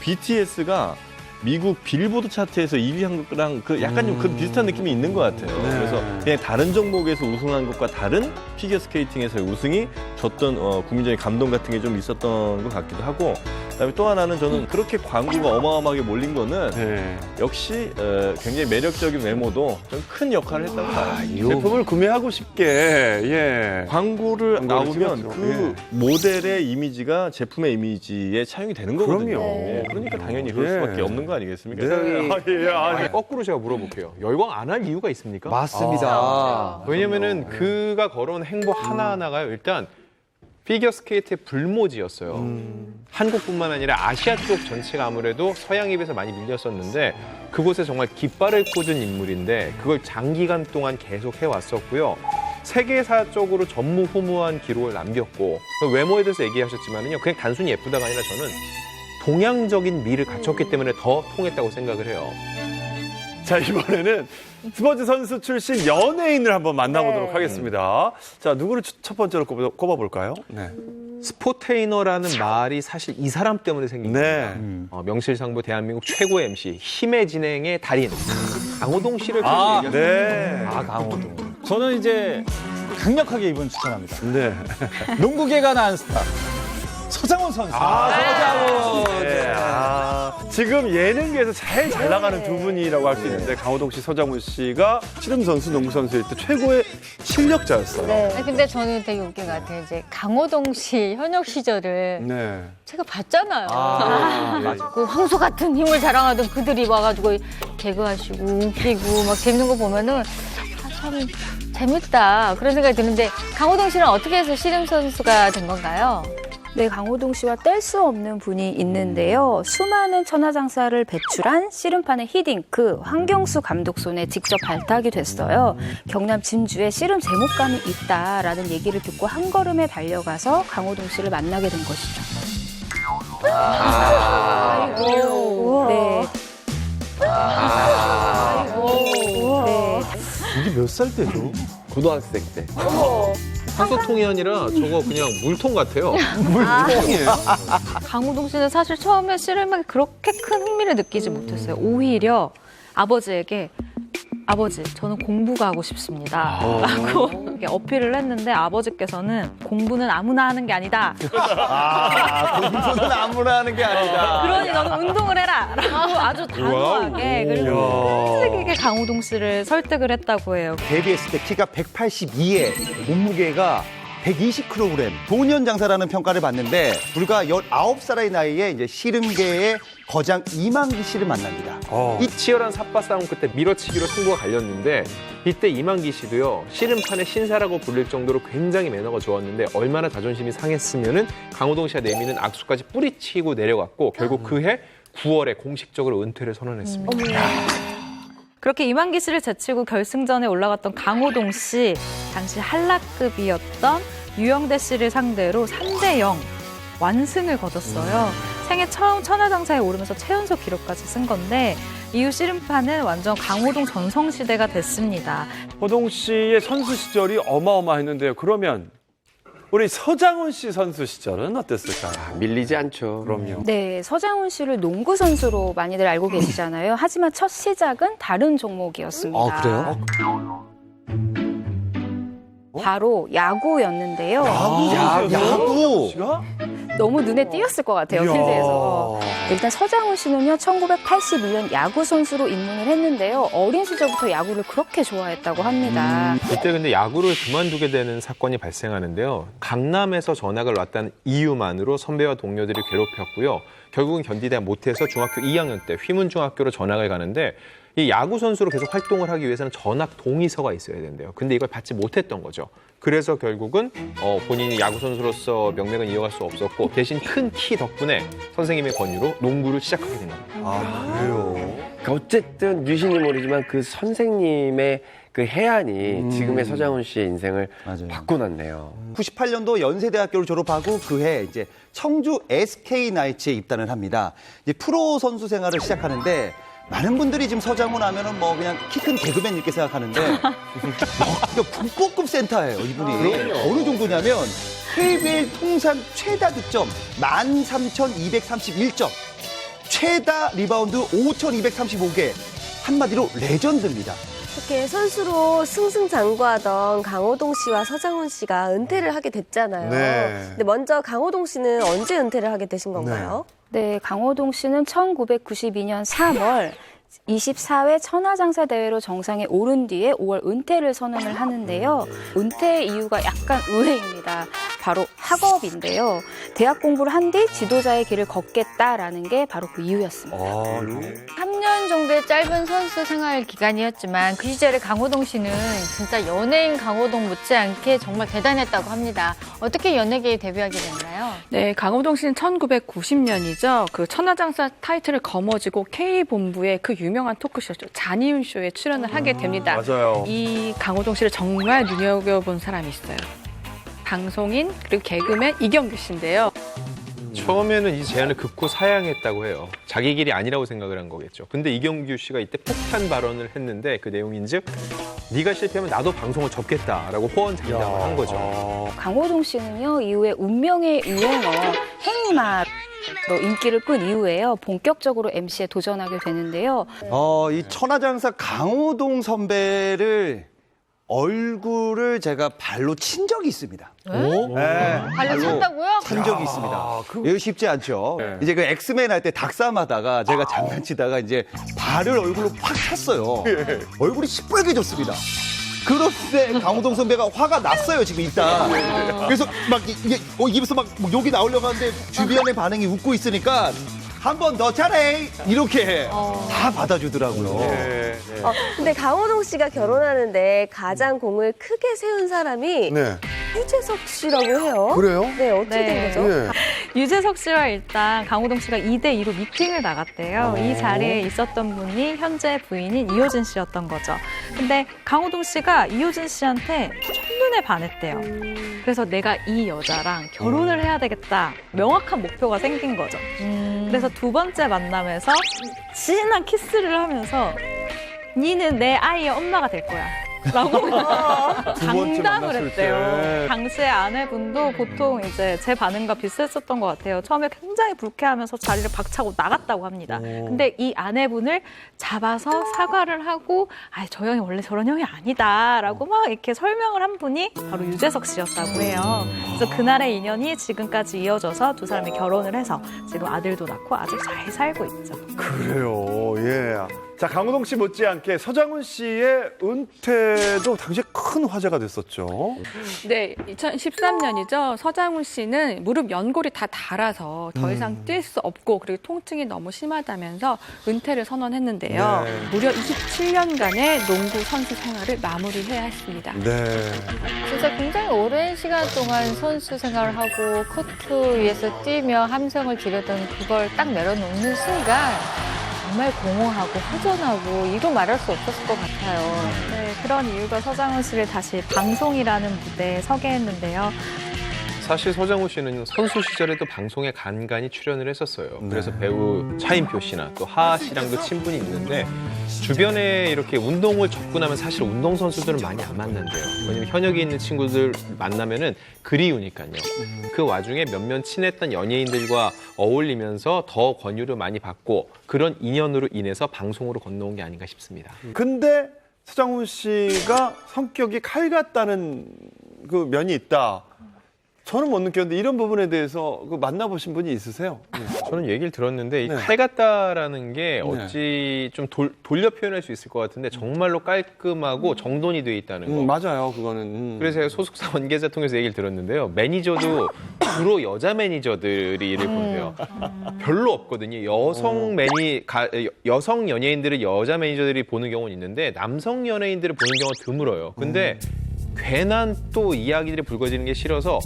S4: BTS가 미국 빌보드 차트에서 2위 한 거랑 약간 좀 비슷한 느낌이 있는 것 같아요. 그래서 그냥 다른 종목에서 우승한 것과 다른 피겨스케이팅에서의 우승이 줬던 국민적인 감동 같은 게 좀 있었던 것 같기도 하고, 그다음에 또 하나는 저는 그렇게 광고가 어마어마하게 몰린 거는 역시 굉장히 매력적인 외모도 좀 큰 역할을 했다고 봐요.
S1: 제품을 구매하고 싶게
S4: 광고를 나오면
S1: 찍었죠.
S4: 그 모델의 이미지가 제품의 이미지에 차용이 되는 거거든요.
S1: 그럼요.
S4: 그러니까 당연히 그럴 수밖에 없는 거 아니겠습니까?
S10: 아니, 거꾸로 제가 물어볼게요. 열광 안 할 이유가 있습니까?
S11: 맞습니다.
S10: 왜냐면은 그가 걸어온 행보 하나하나가요. 일단 피겨스케이트의 불모지였어요. 한국뿐만 아니라 아시아 쪽 전체가 아무래도 서양 입에서 많이 밀렸었는데 그곳에 정말 깃발을 꽂은 인물인데 그걸 장기간 동안 계속 해왔었고요. 세계사적으로 전무후무한 기록을 남겼고, 외모에 대해서 얘기하셨지만요, 그냥 단순히 예쁘다가 아니라 저는 동양적인 미를 갖췄기 때문에 더 통했다고 생각을 해요.
S1: 자, 이번에는 스포츠 선수 출신 연예인을 한번 만나보도록 하겠습니다. 자, 누구를 첫 번째로 꼽아볼까요?
S10: 스포테이너라는 말이 사실 이 사람 때문에 생긴 겁니다. 명실상부 대한민국 최고 MC, 힘의 진행의 달인 강호동 씨를 얘기하셨습니다.
S9: 강호동. 저는 이제 강력하게 이분 추천합니다. 농구계가 낳은 스타. 서장훈 선수.
S1: 서장훈. 지금 예능계에서 제일 잘 나가는 두 분이라고 할 수 있는데, 강호동 씨, 서장훈 씨가 씨름 선수, 농구 선수일 때 최고의 실력자였어요.
S5: 근데 저는 되게 웃긴 것 같아요. 이제 강호동 씨 현역 시절을 제가 봤잖아요. 그 황소 같은 힘을 자랑하던 그들이 와가지고 개그하시고 웃기고 막 재밌는 거 보면은 참 재밌다 그런 생각이 드는데, 강호동 씨는 어떻게 해서 씨름 선수가 된 건가요?
S13: 네, 강호동 씨와 뗄 수 없는 분이 있는데요. 수많은 천하장사를 배출한 씨름판의 히딩크 황경수 감독 손에 직접 발탁이 됐어요. 경남 진주에 씨름 제목감이 있다라는 얘기를 듣고 한 걸음에 달려가서 강호동 씨를 만나게 된 것이죠.
S5: 아이고.
S13: 네.
S9: 몇 살 때죠?
S6: 고등학생 때.
S10: 산소통이 아니라 저거 그냥 물통 같아요.
S7: 물통이에요? 강호동 씨는 사실 처음에 씨름에 그렇게 큰 흥미를 느끼지 못했어요. 오히려 아버지에게 아버지, 저는 공부가 하고 싶습니다. 라고 이렇게 어필을 했는데 아버지께서는 공부는 아무나 하는 게 아니다.
S1: 공부는 아무나 하는 게 아니다.
S7: 그러니 너는 운동을 해라. 라고 아주 단호하게 그리고 힘세게 강호동 씨를 설득을 했다고 해요.
S11: 데뷔했을 때 키가 182에 몸무게가 120kg. 도년장사라는 평가를 받는데 불과 19살의 나이에 이제 씨름계의 거장 이만기 씨를 만납니다.
S10: 이 치열한 삿바 싸움 끝에 밀어치기로 승부가 갈렸는데 이때 이만기 씨도요 씨름판의 신사라고 불릴 정도로 굉장히 매너가 좋았는데 얼마나 자존심이 상했으면은 강호동 씨가 내미는 악수까지 뿌리치고 내려갔고 결국 그해 9월에 공식적으로 은퇴를 선언했습니다.
S7: 그렇게 이만기 씨를 제치고 결승전에 올라갔던 강호동 씨, 당시 한라급이었던 유영대 씨를 상대로 3대0 완승을 거뒀어요. 생애 처음 천하장사에 오르면서 최연소 기록까지 쓴 건데 이후 씨름판은 완전 강호동 전성시대가 됐습니다.
S1: 호동 씨의 선수 시절이 어마어마했는데요. 그러면 우리 서장훈 씨 선수 시절은 어땠을까요?
S6: 밀리지 않죠.
S1: 그럼요.
S13: 네, 서장훈 씨를 농구 선수로 많이들 알고 계시잖아요. 하지만 첫 시작은 다른 종목이었습니다.
S11: 그래요?
S13: 바로 야구였는데요.
S11: 야구?
S13: 너무 눈에 띄었을 것 같아요, 필드에서. 일단 서장훈 씨는요, 1982년 야구 선수로 입문을 했는데요. 어린 시절부터 야구를 그렇게 좋아했다고 합니다.
S10: 그때 근데 야구를 그만두게 되는 사건이 발생하는데요. 강남에서 전학을 왔다는 이유만으로 선배와 동료들이 괴롭혔고요. 결국은 견디다 못해서 중학교 2학년 때 휘문중학교로 전학을 가는데 이 야구 선수로 계속 활동을 하기 위해서는 전학 동의서가 있어야 된대요. 근데 이걸 받지 못했던 거죠. 그래서 결국은 본인이 야구 선수로서 명맥은 이어갈 수 없었고 대신 큰 키 덕분에 선생님의 권유로 농구를 시작하게 된 겁니다.
S1: 그래요?
S6: 그러니까 어쨌든 유신이 모르지만 그 선생님의 그 해안이 지금의 서장훈 씨의 인생을 바꿔놨네요.
S11: 98년도 연세대학교를 졸업하고 그해 이제 청주 SK 나이츠에 입단을 합니다. 이제 프로 선수 생활을 시작하는데 많은 분들이 지금 서장훈 하면은 뭐 그냥 키 큰 개그맨 이렇게 생각하는데 국보급 센터예요, 이분이. 어느 정도냐면 KBL 통산 최다 득점 13,231점, 최다 리바운드 5,235개. 한마디로 레전드입니다.
S3: 이렇게 선수로 승승장구하던 강호동 씨와 서장훈 씨가 은퇴를 하게 됐잖아요.
S13: 네.
S3: 근데 먼저 강호동 씨는 언제 은퇴를 하게 되신 건가요?
S13: 네, 강호동 씨는 1992년 3월 24회 천하장사 대회로 정상에 오른 뒤에 5월 은퇴를 선언을 하는데요. 은퇴 이유가 약간 의외입니다. 바로 학업인데요. 대학 공부를 한 뒤 지도자의 길을 걷겠다라는 게 바로 그 이유였습니다.
S5: 3년 정도의 짧은 선수 생활 기간이었지만 그 시절에 강호동 씨는 진짜 연예인 강호동 못지않게 정말 대단했다고 합니다. 어떻게 연예계에 데뷔하게 됐나요?
S8: 네, 강호동 씨는 1990년이죠. 그 천하장사 타이틀을 거머쥐고 K본부의 그 유명한 토크쇼죠. 잔이윤 쇼에 출연을 하게 됩니다.
S1: 맞아요.
S8: 이 강호동 씨를 정말 눈여겨본 사람이 있어요. 방송인 그리고 개그맨 이경규 씨인데요.
S10: 처음에는 이 제안을 극구 사양했다고 해요. 자기 길이 아니라고 생각을 한 거겠죠. 근데 이경규 씨가 이때 폭탄 발언을 했는데 그 내용인즉 네가 실패하면 나도 방송을 접겠다라고 호언장담을 한 거죠.
S13: 강호동 씨는요, 이후에 운명의 유행어 행마로 인기를 끈 이후에요, 본격적으로 MC에 도전하게 되는데요.
S11: 이 천하장사 강호동 선배를 얼굴을 제가 발로 친 적이 있습니다. 네,
S5: 발로 찼다고요?
S11: 찬 적이 있습니다. 이거 쉽지 않죠. 이제 그 엑스맨 할 때 닭싸움하다가 제가 장난치다가 이제 발을 얼굴로 팍 찼어요. 얼굴이 시뻘개졌습니다. 그런데 강호동 선배가 화가 났어요, 지금 일단. 그래서 막 이게 입에서 막 욕이 나오려고 하는데 주변의 반응이 웃고 있으니까 한 번 더 잘해! 이렇게 다 받아주더라고요.
S3: 근데 강호동 씨가 결혼하는데 가장 공을 크게 세운 사람이 유재석 씨라고 해요.
S9: 그래요?
S3: 네, 어떻게 된 거죠?
S7: 유재석 씨와 일단 강호동 씨가 2대2로 미팅을 나갔대요. 이 자리에 있었던 분이 현재 부인인 이효진 씨였던 거죠. 근데 강호동 씨가 이효진 씨한테 첫눈에 반했대요. 그래서 내가 이 여자랑 결혼을 해야 되겠다. 명확한 목표가 생긴 거죠. 그래서 두 번째 만남에서 진한 키스를 하면서 니는 내 아이의 엄마가 될 거야. 라고
S1: 두 번째
S7: 장담을
S1: 만났을
S7: 했대요.
S1: 때.
S7: 당시에 아내분도 보통 이제 제 반응과 비슷했었던 것 같아요. 처음에 굉장히 불쾌하면서 자리를 박차고 나갔다고 합니다. 근데 이 아내분을 잡아서 사과를 하고 저 형이 원래 저런 형이 아니다라고 막 이렇게 설명을 한 분이 바로 유재석 씨였다고 해요. 그래서 그날의 인연이 지금까지 이어져서 두 사람이 결혼을 해서 지금 아들도 낳고 아주 잘 살고 있죠.
S1: 그래요. 예. 자, 강호동 씨 못지않게 서장훈 씨의 은퇴도 당시에 큰 화제가 됐었죠.
S8: 네, 2013년이죠. 서장훈 씨는 무릎 연골이 다 닳아서 더 이상 뛸 수 없고 그리고 통증이 너무 심하다면서 은퇴를 선언했는데요.
S1: 네.
S8: 무려 27년간의 농구 선수 생활을 마무리해야 했습니다.
S1: 네.
S5: 진짜 굉장히 오랜 시간 동안 선수 생활을 하고 코트 위에서 뛰며 함성을 지르던 그걸 딱 내려놓는 순간 정말 공허하고 허전하고 이로 말할 수 없었을 것 같아요.
S7: 네, 그런 이유가 서장훈 씨를 다시 방송이라는 무대에 서게 했는데요.
S10: 사실 서장훈 씨는 선수 시절에도 방송에 간간히 출연을 했었어요. 그래서 배우 차인표 씨나 또 하하 씨랑도 친분이 있는데 주변에 이렇게 운동을 접근하면 사실 운동선수들은 많이 안 만난대요. 왜냐면 현역에 있는 친구들 만나면은 그리우니까요. 그 와중에 몇몇 친했던 연예인들과 어울리면서 더 권유를 많이 받고 그런 인연으로 인해서 방송으로 건너온 게 아닌가 싶습니다.
S1: 근데 서장훈 씨가 성격이 칼 같다는 그 면이 있다. 저는 못 느꼈는데 이런 부분에 대해서 만나보신 분이 있으세요?
S10: 저는 얘기를 들었는데 이
S1: 네.
S10: 칼 같다라는 게 어찌 좀 돌려 표현할 수 있을 것 같은데 정말로 깔끔하고 정돈이 돼 있다는 거.
S1: 맞아요, 그거는.
S10: 그래서 제가 소속사 관계자 통해서 얘기를 들었는데요. 매니저도 주로 여자 매니저들이 일을 본대요. 별로 없거든요. 여성 연예인들을 여자 매니저들이 보는 경우는 있는데 남성 연예인들을 보는 경우가 드물어요. 근데 괜한 또 이야기들이 불거지는 게 싫어서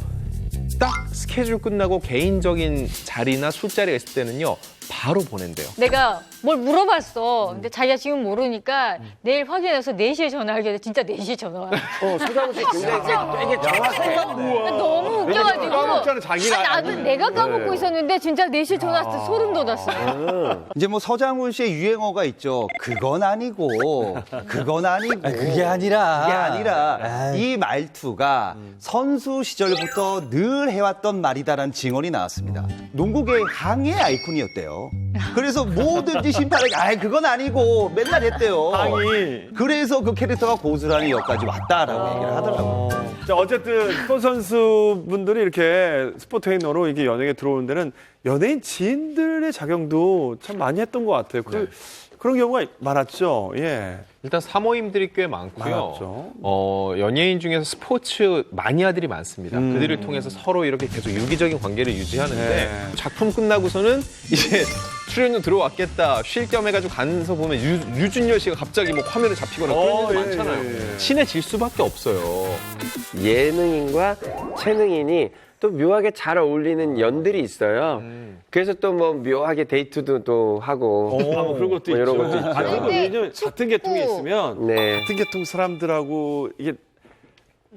S10: 딱 스케줄 끝나고 개인적인 자리나 술자리가 있을 때는요. 바로 보낸대요.
S5: 내가 뭘 물어봤어. 근데 자기가 지금 모르니까 내일 확인해서 4시에 전화하게 돼. 진짜 4시에 전화 와.
S6: 서장훈 씨 굉장히 되게 정확해.
S5: 너무 웃겨가지고.
S1: 까먹잖아, 자기가.
S5: 나도 내가 까먹고 있었는데 진짜 4시에 전화 왔을 때 소름 돋았어요.
S11: 이제 뭐 서장훈 씨의 유행어가 있죠. 그건 아니고, 그건 아니고.
S9: 그게 아니라.
S11: 그게 아니라. 이 말투가 선수 시절부터 늘 해왔던 말이다라는 증언이 나왔습니다. 농구계의 항의 아이콘이었대요. 그래서 뭐든지 심판에게 그건 아니고 맨날 했대요.
S1: 항의.
S11: 그래서 그 캐릭터가 고스란히 여기까지 왔다라고 얘기를 하더라고요.
S1: 자, 어쨌든 또 선수분들이 이렇게 스포트트레이너로 이게 연예계에 들어오는 데는 연예인 지인들의 작용도 참 많이 했던 것 같아요. 그런 경우가 많았죠. 예.
S10: 일단 사모임들이 꽤 많고요.
S1: 많았죠.
S10: 연예인 중에서 스포츠 마니아들이 많습니다. 그들을 통해서 서로 이렇게 계속 유기적인 관계를 유지하는데
S1: 네.
S10: 작품 끝나고서는 이제 출연료 들어왔겠다 쉴 겸 해가지고 가서 보면 유준열 씨가 갑자기 뭐 화면에 잡히거나 그런 일도 많잖아요. 친해질 수밖에 없어요.
S6: 예능인과 체능인이 또 묘하게 잘 어울리는 연들이 있어요. 그래서 또 뭐 묘하게 데이트도 또 하고
S1: 그런 것도
S6: 이런
S1: 있죠.
S6: 것도 있죠.
S1: 그리고 왜냐면 같은 계통에 있으면
S6: 네.
S1: 같은 계통 사람들하고 이게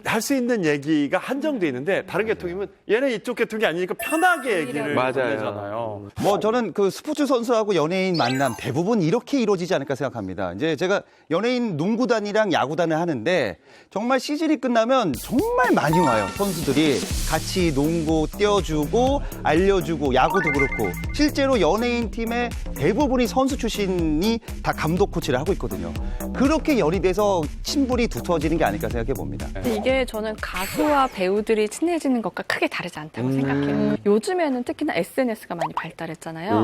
S1: 할 수 있는 얘기가 한정돼 있는데 다른 계통이면 얘는 이쪽 계통이 아니니까 편하게 얘기를 하잖아요.
S11: 뭐 저는 그 스포츠 선수하고 연예인 만남 대부분 이렇게 이루어지지 않을까 생각합니다. 이제 제가 연예인 농구단이랑 야구단을 하는데 정말 시즌이 끝나면 정말 많이 와요. 선수들이 같이 농구 띄워주고 알려주고 야구도 그렇고 실제로 연예인 팀의 대부분이 선수 출신이 다 감독 코치를 하고 있거든요. 그렇게 연이 돼서 친분이 두터워지는 게 아닐까 생각해 봅니다.
S8: 이게 저는 가수와 배우들이 친해지는 것과 크게 다르지 않다고 생각해요. 요즘에는 특히나 SNS가 많이 발달했잖아요.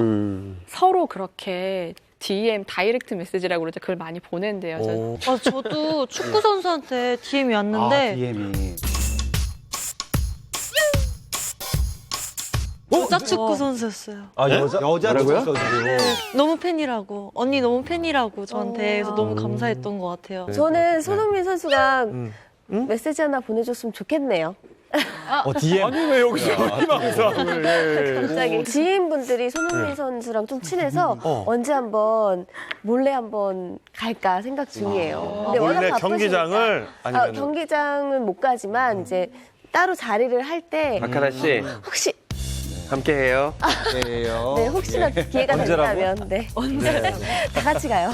S8: 서로 그렇게 DM, 다이렉트 메시지라고 그러죠. 그걸 많이 보낸대요.
S3: 저도 축구 선수한테 DM이 왔는데
S11: DM이.
S3: 여자 축구 선수였어요.
S11: 여자라고요?
S3: 너무 팬이라고. 언니 너무 팬이라고 저한테. 그래서 너무 감사했던 것 같아요.
S1: 네.
S3: 손흥민 선수가 메시지 하나 보내줬으면 좋겠네요.
S1: DM? 아니 왜 여기서 희망사항을
S3: 갑자기 지인분들이 손흥민 선수랑 좀 친해서 언제 한번 몰래 한번 갈까 생각 중이에요. 근데 워낙
S1: 몰래
S3: 바쁘시니까.
S1: 경기장을 아니면
S3: 경기장은 못 가지만 이제 따로 자리를 할 때
S6: 박하나 씨
S3: 혹시
S6: 함께해요.
S3: 네, 혹시나 기회가 된다면 언제 다 같이 가요.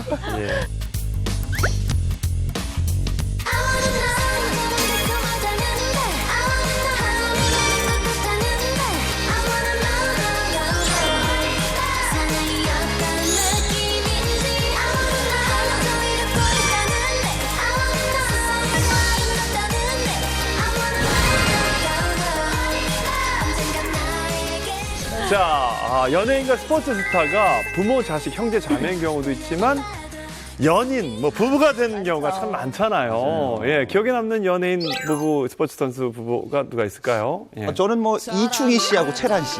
S1: 연예인과 스포츠 스타가 부모, 자식, 형제, 자매인 경우도 있지만 연인, 뭐 부부가 되는 경우가 참 많잖아요. 예, 기억에 남는 연예인 부부, 스포츠 선수 부부가 누가 있을까요? 예.
S11: 저는 뭐 이충희 씨하고 채란 씨.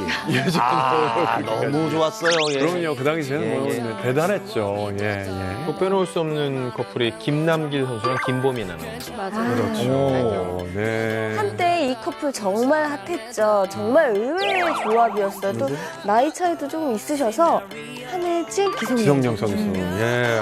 S11: 너무 좋았어요. 예.
S1: 그럼요, 그 당시에는 뭐 대단했죠. 예, 예.
S10: 또 빼놓을 수 없는 커플이 김남길 선수랑 김보민 아나운서.
S3: 맞아요.
S1: 그렇죠. 네.
S3: 한때 이 커플 정말 핫했죠. 정말 의외의 조합이었어요. 또 나이 차이도 조금 있으셔서 한혜진, 기성용
S1: 선수. 예.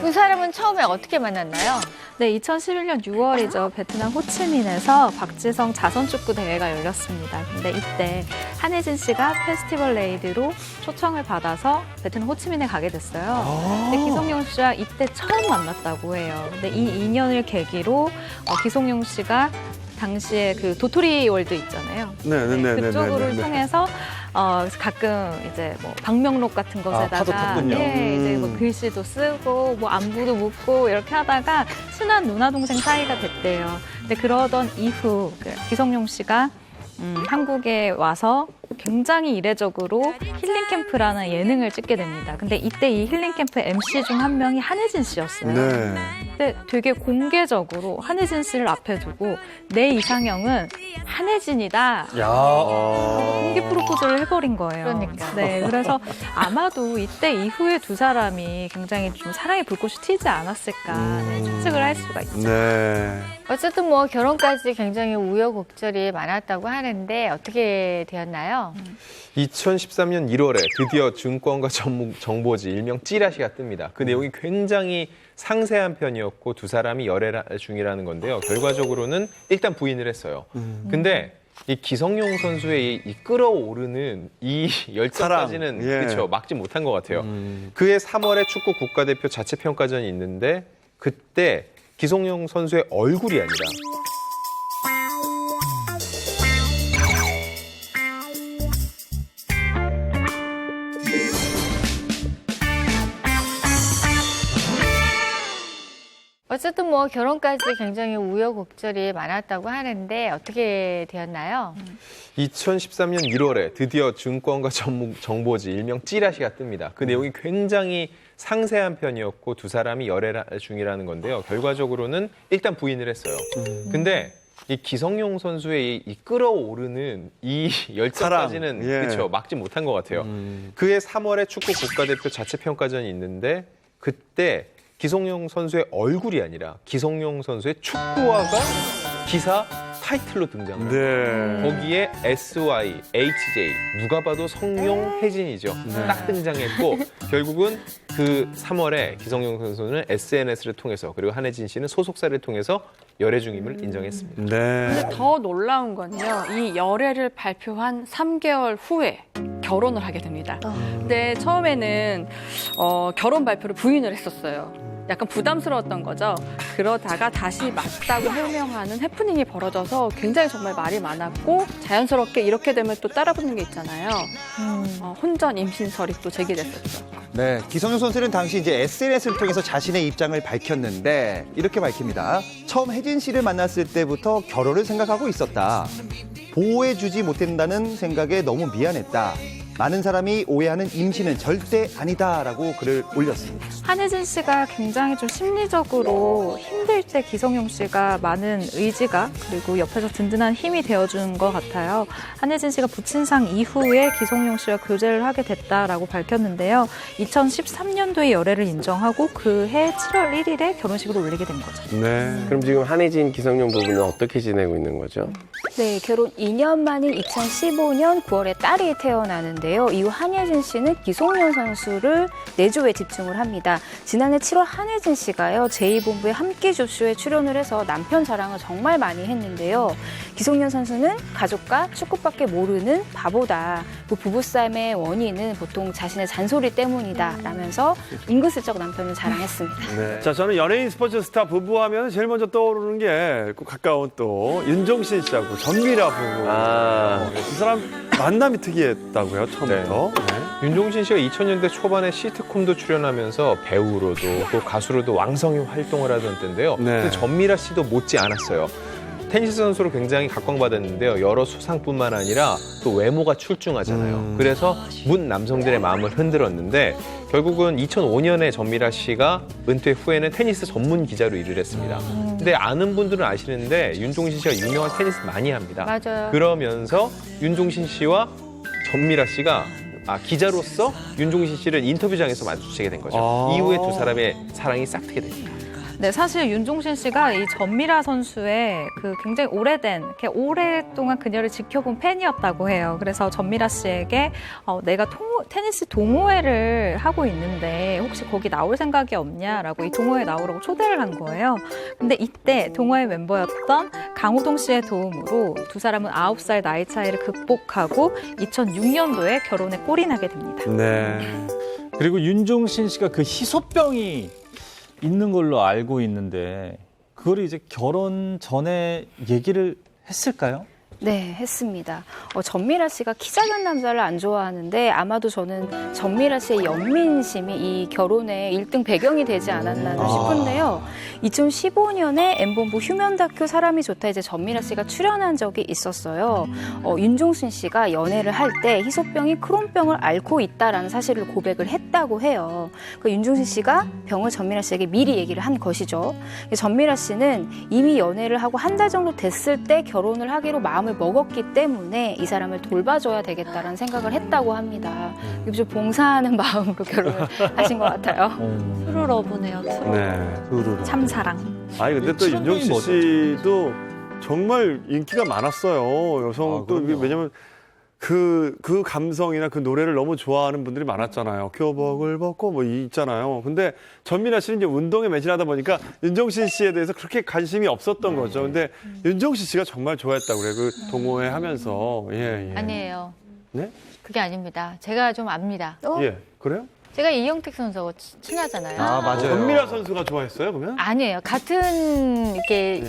S5: 그 사람은 처음에 어떻게 만났나요?
S7: 네, 2011년 6월이죠. 베트남 호치민에서 박지성 자선축구 대회가 열렸습니다. 근데 이때 한혜진 씨가 페스티벌 레이드로 초청을 받아서 베트남 호치민에 가게 됐어요. 근데 기성용 씨와 이때 처음 만났다고 해요. 근데 이 인연을 계기로 기성용 씨가 당시에 그 도토리 월드 있잖아요. 그쪽을 통해서 가끔 이제 뭐 방명록 같은 것에다가 이제 뭐 글씨도 쓰고 뭐 안부도 묻고 이렇게 하다가 친한 누나 동생 사이가 됐대요. 근데 그러던 이후 기성용 씨가 한국에 와서 굉장히 이례적으로 힐링 캠프라는 예능을 찍게 됩니다. 근데 이때 이 힐링 캠프 MC 중 한 명이 한혜진 씨였어요.
S1: 네.
S7: 근데 되게 공개적으로 한혜진 씨를 앞에 두고 내 이상형은 한혜진이다. 공개 프로포즈를 해버린 거예요.
S5: 그러니까.
S7: 네, 그래서 아마도 이때 이후에 두 사람이 굉장히 좀 사랑의 불꽃이 튀지 않았을까 추측을 할 수가 있죠.
S1: 네.
S5: 어쨌든 뭐 결혼까지 굉장히 우여곡절이 많았다고 하는데 어떻게 되었나요?
S10: 2013년 1월에 드디어 증권가 정보지 일명 찌라시가 뜹니다. 그 내용이 굉장히 상세한 편이었고 두 사람이 열애 중이라는 건데요. 결과적으로는 일단 부인을 했어요. 근데 이 기성용 선수의 이 끌어오르는 이 열정까지는 그렇죠, 막지 못한 것 같아요. 그해 3월에 축구 국가대표 자체 평가전이 있는데 그때 기성용 선수의 얼굴이 아니라
S5: 어쨌든 뭐 결혼까지 굉장히 우여곡절이 많았다고 하는데 어떻게 되었나요?
S10: 2013년 1월에 드디어 증권가 정보지 일명 찌라시가 뜹니다. 그 내용이 굉장히 상세한 편이었고 두 사람이 열애 중이라는 건데요. 결과적으로는 일단 부인을 했어요. 근데 이 기성용 선수의 이 끌어오르는 이 열정까지는 그렇죠, 막지 못한 것 같아요. 그해 3월에 축구 국가대표 자체 평가전이 있는데 그때 기성용 선수의 얼굴이 아니라 기성용 선수의 축구화가 기사 타이틀로 등장을 해요. 거기에 SY, HJ, 누가 봐도 성용 혜진이죠. 딱 등장했고 결국은 그 3월에 기성용 선수는 SNS를 통해서 그리고 한혜진 씨는 소속사를 통해서 열애 중임을 인정했습니다.
S8: 근데 더 놀라운 건요. 이 열애를 발표한 3개월 후에 결혼을 하게 됩니다. 근데 처음에는 결혼 발표를 부인을 했었어요. 약간 부담스러웠던 거죠. 그러다가 다시 맞다고 해명하는 해프닝이 벌어져서 굉장히 정말 말이 많았고 자연스럽게 이렇게 되면 또 따라붙는 게 있잖아요. 혼전 임신설이 또 제기됐었죠.
S11: 네, 기성용 선수는 당시 이제 SNS를 통해서 자신의 입장을 밝혔는데 이렇게 밝힙니다. 처음 혜진 씨를 만났을 때부터 결혼을 생각하고 있었다. 보호해주지 못한다는 생각에 너무 미안했다. 많은 사람이 오해하는 임신은 절대 아니다라고 글을 올렸습니다.
S7: 한혜진 씨가 굉장히 좀 심리적으로 힘들 때 기성용 씨가 많은 의지가 그리고 옆에서 든든한 힘이 되어준 것 같아요. 한혜진 씨가 부친상 이후에 기성용 씨와 교제를 하게 됐다라고 밝혔는데요. 2013년도에 열애를 인정하고 그해 7월 1일에 결혼식을 올리게 된 거죠.
S6: 네. 그럼 지금 한혜진, 기성용 부부는 어떻게 지내고 있는 거죠?
S13: 네, 결혼 2년 만인 2015년 9월에 딸이 태어나는데요. 이후 한혜진 씨는 기성용 선수를 내조에 집중을 합니다. 지난해 7월 한혜진 씨가요, 제2본부의 함께조쇼에 출연을 해서 남편 자랑을 정말 많이 했는데요. 기성용 선수는 가족과 축구밖에 모르는 바보다. 그 부부싸움의 원인은 보통 자신의 잔소리 때문이다. 라면서 은근슬쩍 남편을 자랑했습니다.
S1: 네. 자, 저는 연예인 스포츠 스타 부부 하면 제일 먼저 떠오르는 게 가까운 또 윤종신 씨하고 전미라 부부. 두 사람 만남이 특이했다고요, 처음부터. 네.
S10: 윤종신 씨가 2000년대 초반에 시트콤도 출연하면서 배우로도 또 가수로도 왕성히 활동을 하던 때인데요. 근데 전미라 씨도 못지 않았어요. 테니스 선수로 굉장히 각광받았는데요. 여러 수상뿐만 아니라 또 외모가 출중하잖아요. 그래서 문 남성들의 마음을 흔들었는데 결국은 2005년에 전미라 씨가 은퇴 후에는 테니스 전문 기자로 일을 했습니다. 근데 아는 분들은 아시는데 윤종신 씨가 유명한 테니스 많이 합니다.
S5: 맞아요.
S10: 그러면서 윤종신 씨와 전미라 씨가 기자로서 윤종신 씨를 인터뷰장에서 마주치게 된 거죠. 이후에 두 사람의 사랑이 싹트게 됩니다.
S7: 네, 사실 윤종신 씨가 이 전미라 선수의 그 굉장히 이렇게 오랫동안 그녀를 지켜본 팬이었다고 해요. 그래서 전미라 씨에게 내가 테니스 동호회를 하고 있는데 혹시 거기 나올 생각이 없냐라고 이 동호회에 나오라고 초대를 한 거예요. 근데 이때 동호회 멤버였던 강호동 씨의 도움으로 두 사람은 9살 나이 차이를 극복하고 2006년도에 결혼에 꼴이 나게 됩니다.
S9: 네. 그리고 윤종신 씨가 그 희소병이 있는 걸로 알고 있는데 그걸 이제 결혼 전에 얘기를 했을까요?
S13: 네, 했습니다. 전미라 씨가 키 작은 남자를 안 좋아하는데 아마도 저는 전미라 씨의 연민심이 이 결혼의 1등 배경이 되지 않았나 싶은데요. 2015년에 M본부 휴면 다큐 사람이 좋다 이제 전미라 씨가 출연한 적이 있었어요. 윤종신 씨가 연애를 할 때 희소병이 크론병을 앓고 있다라는 사실을 고백을 했다고 해요. 그 윤종신 씨가 병을 전미라 씨에게 미리 얘기를 한 것이죠. 전미라 씨는 이미 연애를 하고 한 달 정도 됐을 때 결혼을 하기로 마음을 먹었기 때문에 이 사람을 돌봐줘야 되겠다라는 생각을 했다고 합니다. 좀 봉사하는 마음으로 결혼을 하신 것 같아요.
S7: 트루러브네요, 트루.
S9: 네,
S7: 참사랑.
S1: 아니 근데 또 윤종신 씨도 정말 인기가 많았어요. 여성 또 왜냐면 그 감성이나 그 노래를 너무 좋아하는 분들이 많았잖아요. 교복을 벗고 뭐 있잖아요. 근데 전미라 씨는 이제 운동에 매진하다 보니까 윤종신 씨에 대해서 그렇게 관심이 없었던 거죠. 근데 윤종신 씨가 정말 좋아했다고 그래요. 그 동호회 하면서. 예.
S5: 아니에요.
S1: 네?
S5: 그게 아닙니다. 제가 좀 압니다.
S1: 예. 그래요?
S5: 제가 이영택 선수하고 친하잖아요.
S1: 맞아요. 전미라 선수가 좋아했어요, 그러면?
S5: 아니에요. 같은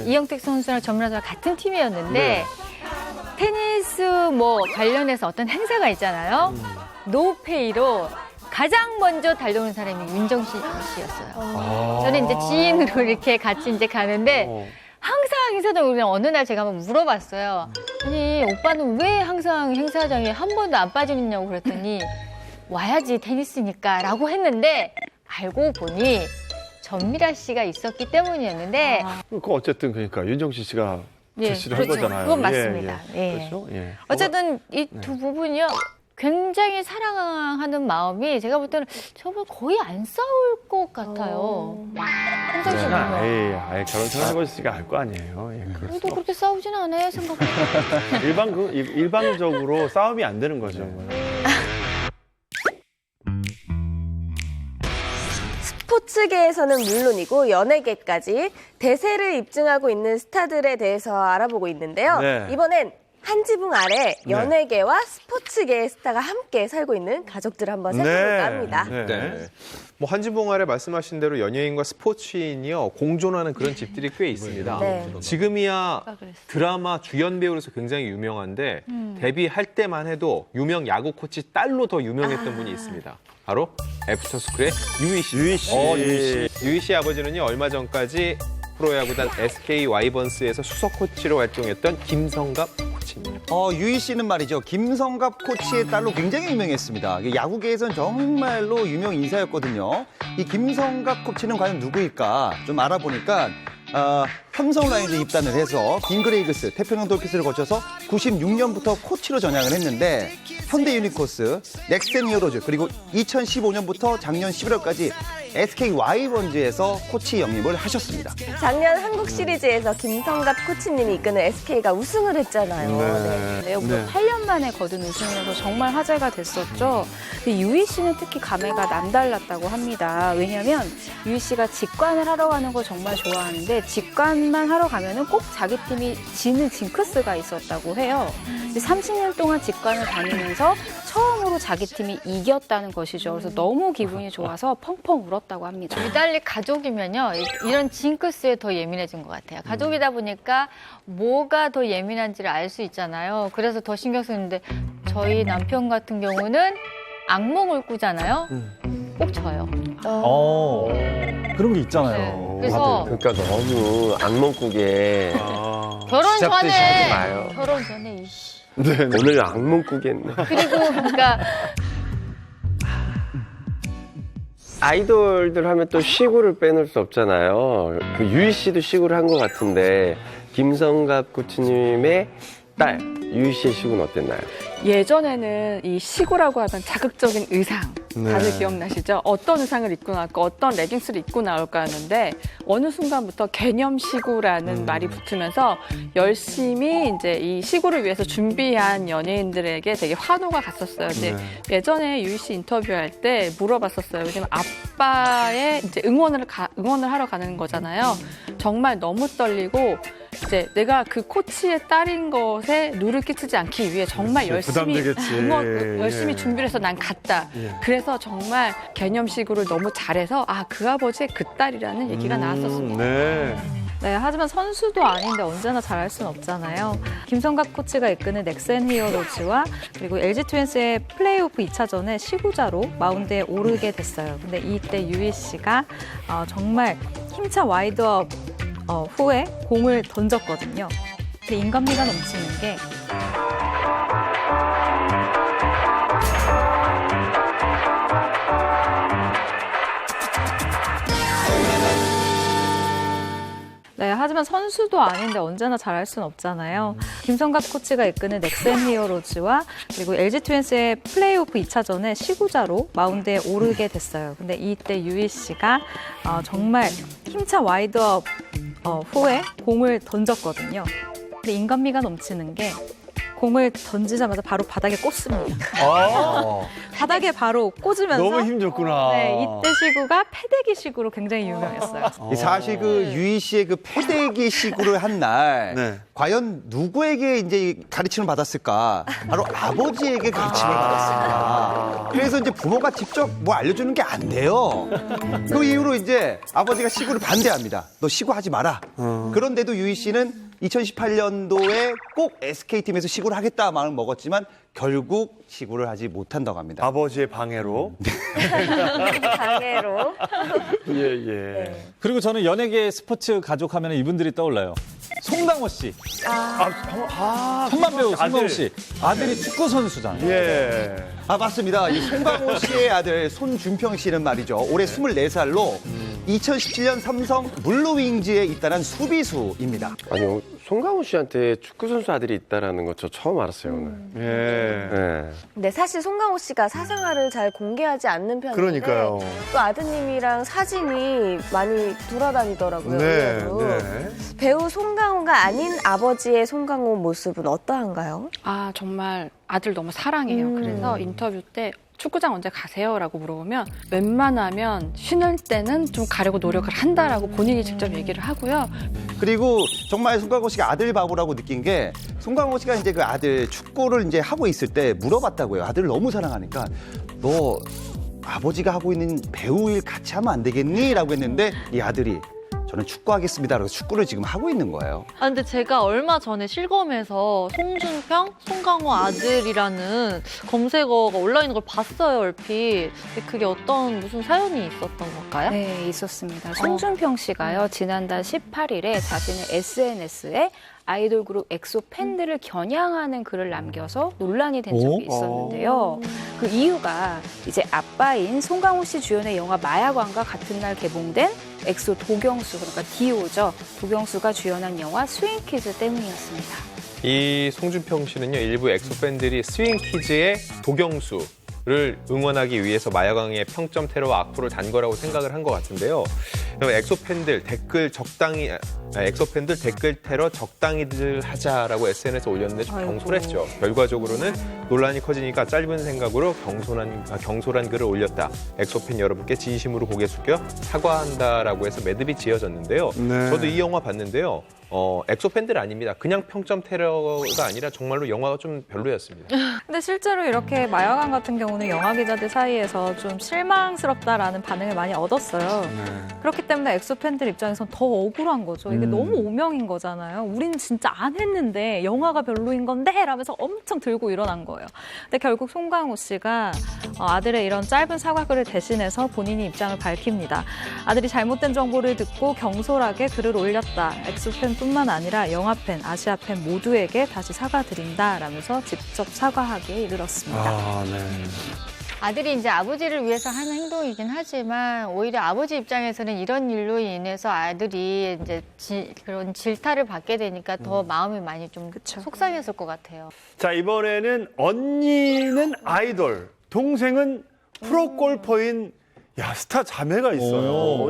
S5: 이영택 선수랑 전미라 선수랑 같은 팀이었는데 테니스 관련해서 어떤 행사가 있잖아요. 노페이로 가장 먼저 달려오는 사람이 윤종신 씨였어요. 저는 이제 지인으로 이렇게 같이 이제 가는데 항상 행사장 우리는 어느 날 제가 한번 물어봤어요. 아니 오빠는 왜 항상 행사장에 한 번도 안 빠지느냐고 그랬더니 와야지 테니스니까라고 했는데 알고 보니 전미라 씨가 있었기 때문이었는데.
S1: 어쨌든 그러니까 윤종신 씨가 제시를 한
S5: 그렇죠.
S1: 거잖아요.
S5: 그건 맞습니다.
S1: 그렇죠? 예.
S5: 어쨌든 이 두 부분이요. 굉장히 사랑하는 마음이 제가 볼 때는 저번 거의 안 싸울 것 같아요.
S1: 아예 결혼 생활해보시니까 알 거 아니에요. 예,
S5: 그래도 그렇게 싸우진 않아요, 생각보다.
S1: 일방적으로 싸움이 안 되는 거죠.
S3: 스포츠계에서는 물론이고 연예계까지 대세를 입증하고 있는 스타들에 대해서 알아보고 있는데요.
S1: 네.
S3: 이번엔 한 지붕 아래 연예계와 스포츠계의 스타가 함께 살고 있는 가족들을 한번 살펴볼까 합니다.
S10: 네. 한 지붕 아래 말씀하신 대로 연예인과 스포츠인이요 공존하는 그런 집들이 꽤 있습니다.
S3: 네.
S10: 지금이야 드라마 주연 배우로서 굉장히 유명한데 데뷔할 때만 해도 유명 야구 코치 딸로 더 유명했던 분이 있습니다. 바로 애프터스쿨의 유희 씨. 유희 씨 아버지는요 얼마 전까지 프로야구단 SK 와이번스에서 수석 코치로 활동했던 김성갑 코치입니다.
S11: 유희 씨는 말이죠. 김성갑 코치의 딸로 굉장히 유명했습니다. 야구계에서는 정말로 유명 인사였거든요. 이 김성갑 코치는 과연 누구일까 좀 알아보니까 삼성 라이온즈 입단을 해서 빙그레이그스, 태평양 돌핏을 거쳐서 96년부터 코치로 전향을 했는데 현대 유니코스, 넥센 히어로즈 그리고 2015년부터 작년 11월까지 SK 와이번즈에서 코치 영입을 하셨습니다.
S3: 작년 한국 시리즈에서 김성갑 코치님이 이끄는 SK가 우승을 했잖아요.
S13: 네. 무려 8년 만에 거둔 우승이라서 정말 화제가 됐었죠. 근데 유희 씨는 특히 감회가 남달랐다고 합니다. 왜냐하면 유희 씨가 직관을 하러 가는 거 정말 좋아하는데 직관만 하러 가면은 꼭 자기 팀이 지는 징크스가 있었다고 해요. 30년 동안 직관을 다니면서 처음으로 자기 팀이 이겼다는 것이죠. 그래서 너무 기분이 좋아서 펑펑 울었다고 합니다.
S5: 유달리 가족이면요 이런 징크스에 더 예민해진 것 같아요. 가족이다 보니까 뭐가 더 예민한지를 알 수 있잖아요. 그래서 더 신경 쓰는데 저희 남편 같은 경우는 악몽을 꾸잖아요. 꼭 져요.
S9: 그런 게 있잖아요.
S5: 그래서
S6: 그러니까 너무 악몽 꾸게
S5: 결혼
S6: 시작도
S5: 전에
S6: 하지 마요.
S5: 결혼 전에 이씨.
S6: 네, 오늘 악몽 꾸겠네.
S5: 그리고 그러니까
S6: 아이돌들 하면 또 시구를 빼놓을 수 없잖아요. 그 유희 씨도 시구를 한 것 같은데 김성갑 코치님의 딸 유희 씨의 시구는 어땠나요?
S8: 예전에는 이 시구라고 하면 자극적인 의상 다들 기억나시죠? 어떤 의상을 입고 나올까, 어떤 레깅스를 입고 나올까 하는데 어느 순간부터 개념 시구라는 말이 붙으면서 열심히 이제 이 시구를 위해서 준비한 연예인들에게 되게 환호가 갔었어요. 근데 예전에 유희 씨 인터뷰할 때 물어봤었어요. 왜냐면 아빠의 이제 응원을 하러 가는 거잖아요. 정말 너무 떨리고 이제 내가 그 코치의 딸인 것에 누를 끼치지 않기 위해 정말 열심히 준비를 해서 난 갔다. 그래서 정말 개념식으로 너무 잘해서 그 아버지의 그 딸이라는 얘기가 나왔었습니다.
S7: 네, 하지만 선수도 아닌데 언제나 잘할 수는 없잖아요. 김성갑 코치가 이끄는 넥센 히어로즈와 그리고 LG 트윈스의 플레이오프 2차전에 시구자로 마운드에 오르게 됐어요. 근데 이때 유희 씨가 정말 힘찬 와이드업 후에 공을 던졌거든요. 근데 인간미가 넘치는 게 네, 하지만 선수도 아닌데 언제나 잘할 수는 없잖아요. 김성갑 코치가 이끄는 넥센 히어로즈와 그리고 LG 트윈스의 플레이오프 2차전에 시구자로 마운드에 오르게 됐어요. 근데 이때 유희 씨가 정말 힘찬 와이드업 후에 공을 던졌거든요. 근데 인간미가 넘치는 게 공을 던지자마자 바로 바닥에 꽂습니다. 바닥에 바로 꽂으면서
S4: 너무 힘 줬구나.
S7: 네, 이때 시구가 패대기 시구로 굉장히 유명했어요.
S11: 사실 그 유희 씨의 그 패대기 시구를 한 날 과연 누구에게 이제 가르침을 받았을까? 바로 아버지에게 가르침을 받았습니다. 그래서 이제 부모가 직접 뭐 알려주는 게 안 돼요. 그 이후로 이제 아버지가 시구를 반대합니다. 너 시구하지 마라. 그런데도 유희 씨는 2018년도에 꼭 SK팀에서 시구를 하겠다 마음을 먹었지만 결국 시구를 하지 못한다고 합니다.
S1: 아버지의 방해로.
S3: 방해로.
S9: 예. 그리고 저는 연예계 스포츠 가족 하면 이분들이 떠올라요. 송강호 씨. 천만 배우 송강호 씨. 아들이 축구 선수잖아요.
S1: 예.
S11: 맞습니다. 이 송강호 씨의 아들 손준평 씨는 말이죠. 올해 24살로 2017년 삼성 블루윙즈에 입단한 수비수입니다.
S6: 아니요, 송강호 씨한테 축구 선수 아들이 있다라는 거 저 처음 알았어요 오늘.
S3: 근데 사실 송강호 씨가 사생활을 잘 공개하지 않는 편인데
S1: 그러니까요.
S3: 또 아드님이랑 사진이 많이 돌아다니더라고요.
S1: 네,
S3: 의외로. 배우 송강호가 아닌 아버지의 송강호 모습은 어떠한가요?
S8: 정말 아들 너무 사랑해요. 그래서 인터뷰 때 축구장 언제 가세요?라고 물어보면 웬만하면 쉬는 때는 좀 가려고 노력을 한다라고 본인이 직접 얘기를 하고요.
S11: 그리고 정말 송강호 씨가 아들 바보라고 느낀 게 송강호 씨가 이제 그 아들 축구를 이제 하고 있을 때 물어봤다고요. 아들을 너무 사랑하니까 너 아버지가 하고 있는 배우 일 같이 하면 안 되겠니? 라고 했는데 이 아들이 저는 축구하겠습니다. 그래서 축구를 지금 하고 있는 거예요.
S2: 근데 제가 얼마 전에 실검에서 송준평, 송강호 아들이라는 검색어가 올라있는 걸 봤어요, 얼핏. 근데 그게 무슨 사연이 있었던 걸까요?
S13: 네, 있었습니다. 송준평 씨가요, 지난달 18일에 자신의 SNS에 아이돌 그룹 엑소 팬들을 겨냥하는 글을 남겨서 논란이 된 적이 있었는데요. 그 이유가 이제 아빠인 송강호 씨 주연의 영화 마야광과 같은 날 개봉된 엑소 도경수, 그러니까 디오죠. 도경수가 주연한 영화 스윙키즈 때문이었습니다.
S10: 이 송준평 씨는요, 일부 엑소 팬들이 스윙키즈의 도경수를 응원하기 위해서 마야광의 평점 테러와 악플을 단 거라고 생각을 한 것 같은데요. 엑소 팬들 댓글 테러 적당히들 하자라고 SNS에 올렸는데 좀 경솔했죠. 결과적으로는 논란이 커지니까 짧은 생각으로 경솔한 글을 올렸다. 엑소 팬 여러분께 진심으로 고개 숙여 사과한다라고 해서 매듭이 지어졌는데요. 저도 이 영화 봤는데요. 엑소 팬들 아닙니다. 그냥 평점 테러가 아니라 정말로 영화가 좀 별로였습니다.
S7: 근데 실제로 이렇게 마야광 같은 경우 경우는 영화 기자들 사이에서 좀 실망스럽다라는 반응을 많이 얻었어요. 그렇기 때문에 엑소 팬들 입장에선 더 억울한 거죠. 이게 너무 오명인 거잖아요. 우리는 진짜 안 했는데 영화가 별로인 건데 라면서 엄청 들고 일어난 거예요. 근데 결국 송강호 씨가 아들의 이런 짧은 사과글을 대신해서 본인이 입장을 밝힙니다. 아들이 잘못된 정보를 듣고 경솔하게 글을 올렸다. 엑소 팬뿐만 아니라 영화 팬, 아시아 팬 모두에게 다시 사과드린다 라면서 직접 사과하기에 이르렀습니다.
S1: 아, 네.
S5: 아들이 이제 아버지를 위해서 하는 행동이긴 하지만 오히려 아버지 입장에서는 이런 일로 인해서 아들이 이제 그런 질타를 받게 되니까 더 마음이 많이 좀 속상했을 것 같아요.
S1: 자, 이번에는 언니는 아이돌, 동생은 프로골퍼인 스타 자매가 있어요.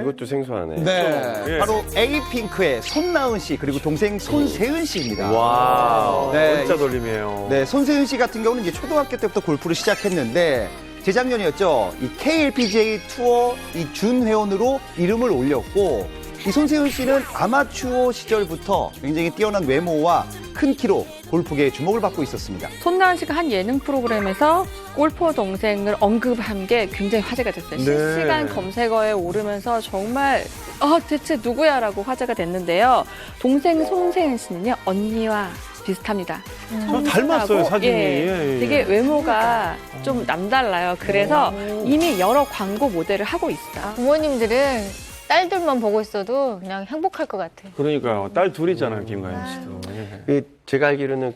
S6: 이것도 생소하네.
S11: 네,
S1: 예.
S11: 바로 에이핑크의 손나은 씨 그리고 동생 손세은 씨입니다.
S1: 와,
S11: 네.
S1: 진짜 돌림이에요.
S11: 네, 손세은 씨 같은 경우는 이제 초등학교 때부터 골프를 시작했는데 재작년이었죠. 이 KLPGA 투어 이 준회원으로 이름을 올렸고 이 손세은 씨는 아마추어 시절부터 굉장히 뛰어난 외모와 큰 키로 골프계에 주목을 받고 있었습니다.
S8: 손나은 씨가 한 예능 프로그램에서 골퍼 동생을 언급한 게 굉장히 화제가 됐어요.
S1: 네.
S8: 실시간 검색어에 오르면서 정말 대체 누구야라고 화제가 됐는데요. 동생 손세은 씨는요 언니와 비슷합니다.
S1: 닮았어요, 사진이.
S8: 예, 되게 외모가 좀 남달라요. 그래서 이미 여러 광고 모델을 하고 있어요.
S5: 부모님들은 딸들만 보고 있어도 그냥 행복할 것 같아요.
S1: 그러니까요. 딸 둘이잖아요, 김가연 씨도. 예.
S6: 제가 알기로는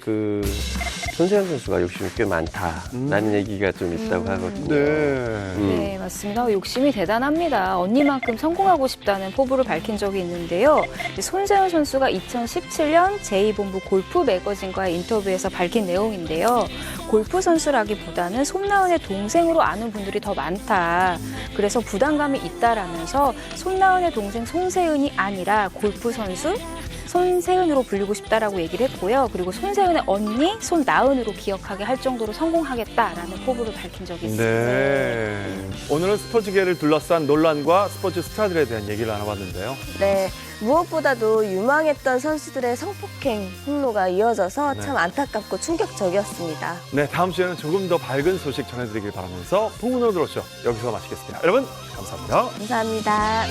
S6: 손세현 선수가 욕심이 꽤 많다라는 얘기가 좀 있다고 하거든요.
S7: 네, 맞습니다. 욕심이 대단합니다. 언니만큼 성공하고 싶다는 포부를 밝힌 적이 있는데요. 손세현 선수가 2017년 제2본부 골프 매거진과의 인터뷰에서 밝힌 내용인데요. 골프 선수라기보다는 손나은의 동생으로 아는 분들이 더 많다. 그래서 부담감이 있다라면서 손나은의 동생 손세은이 아니라 골프 선수 손세은으로 불리고 싶다라고 얘기를 했고요. 그리고 손세은의 언니 손나은으로 기억하게 할 정도로 성공하겠다라는 포부를 밝힌 적이 있습니다.
S1: 네. 오늘은 스포츠계를 둘러싼 논란과 스포츠 스타들에 대한 얘기를 나눠봤는데요.
S3: 네, 무엇보다도 유망했던 선수들의 성폭행 폭로가 이어져서
S1: 네.
S3: 참 안타깝고 충격적이었습니다.
S1: 네, 다음 주에는 조금 더 밝은 소식 전해드리길 바라면서 풍문으로 들었죠. 여기서 마치겠습니다. 여러분, 감사합니다.
S3: 감사합니다.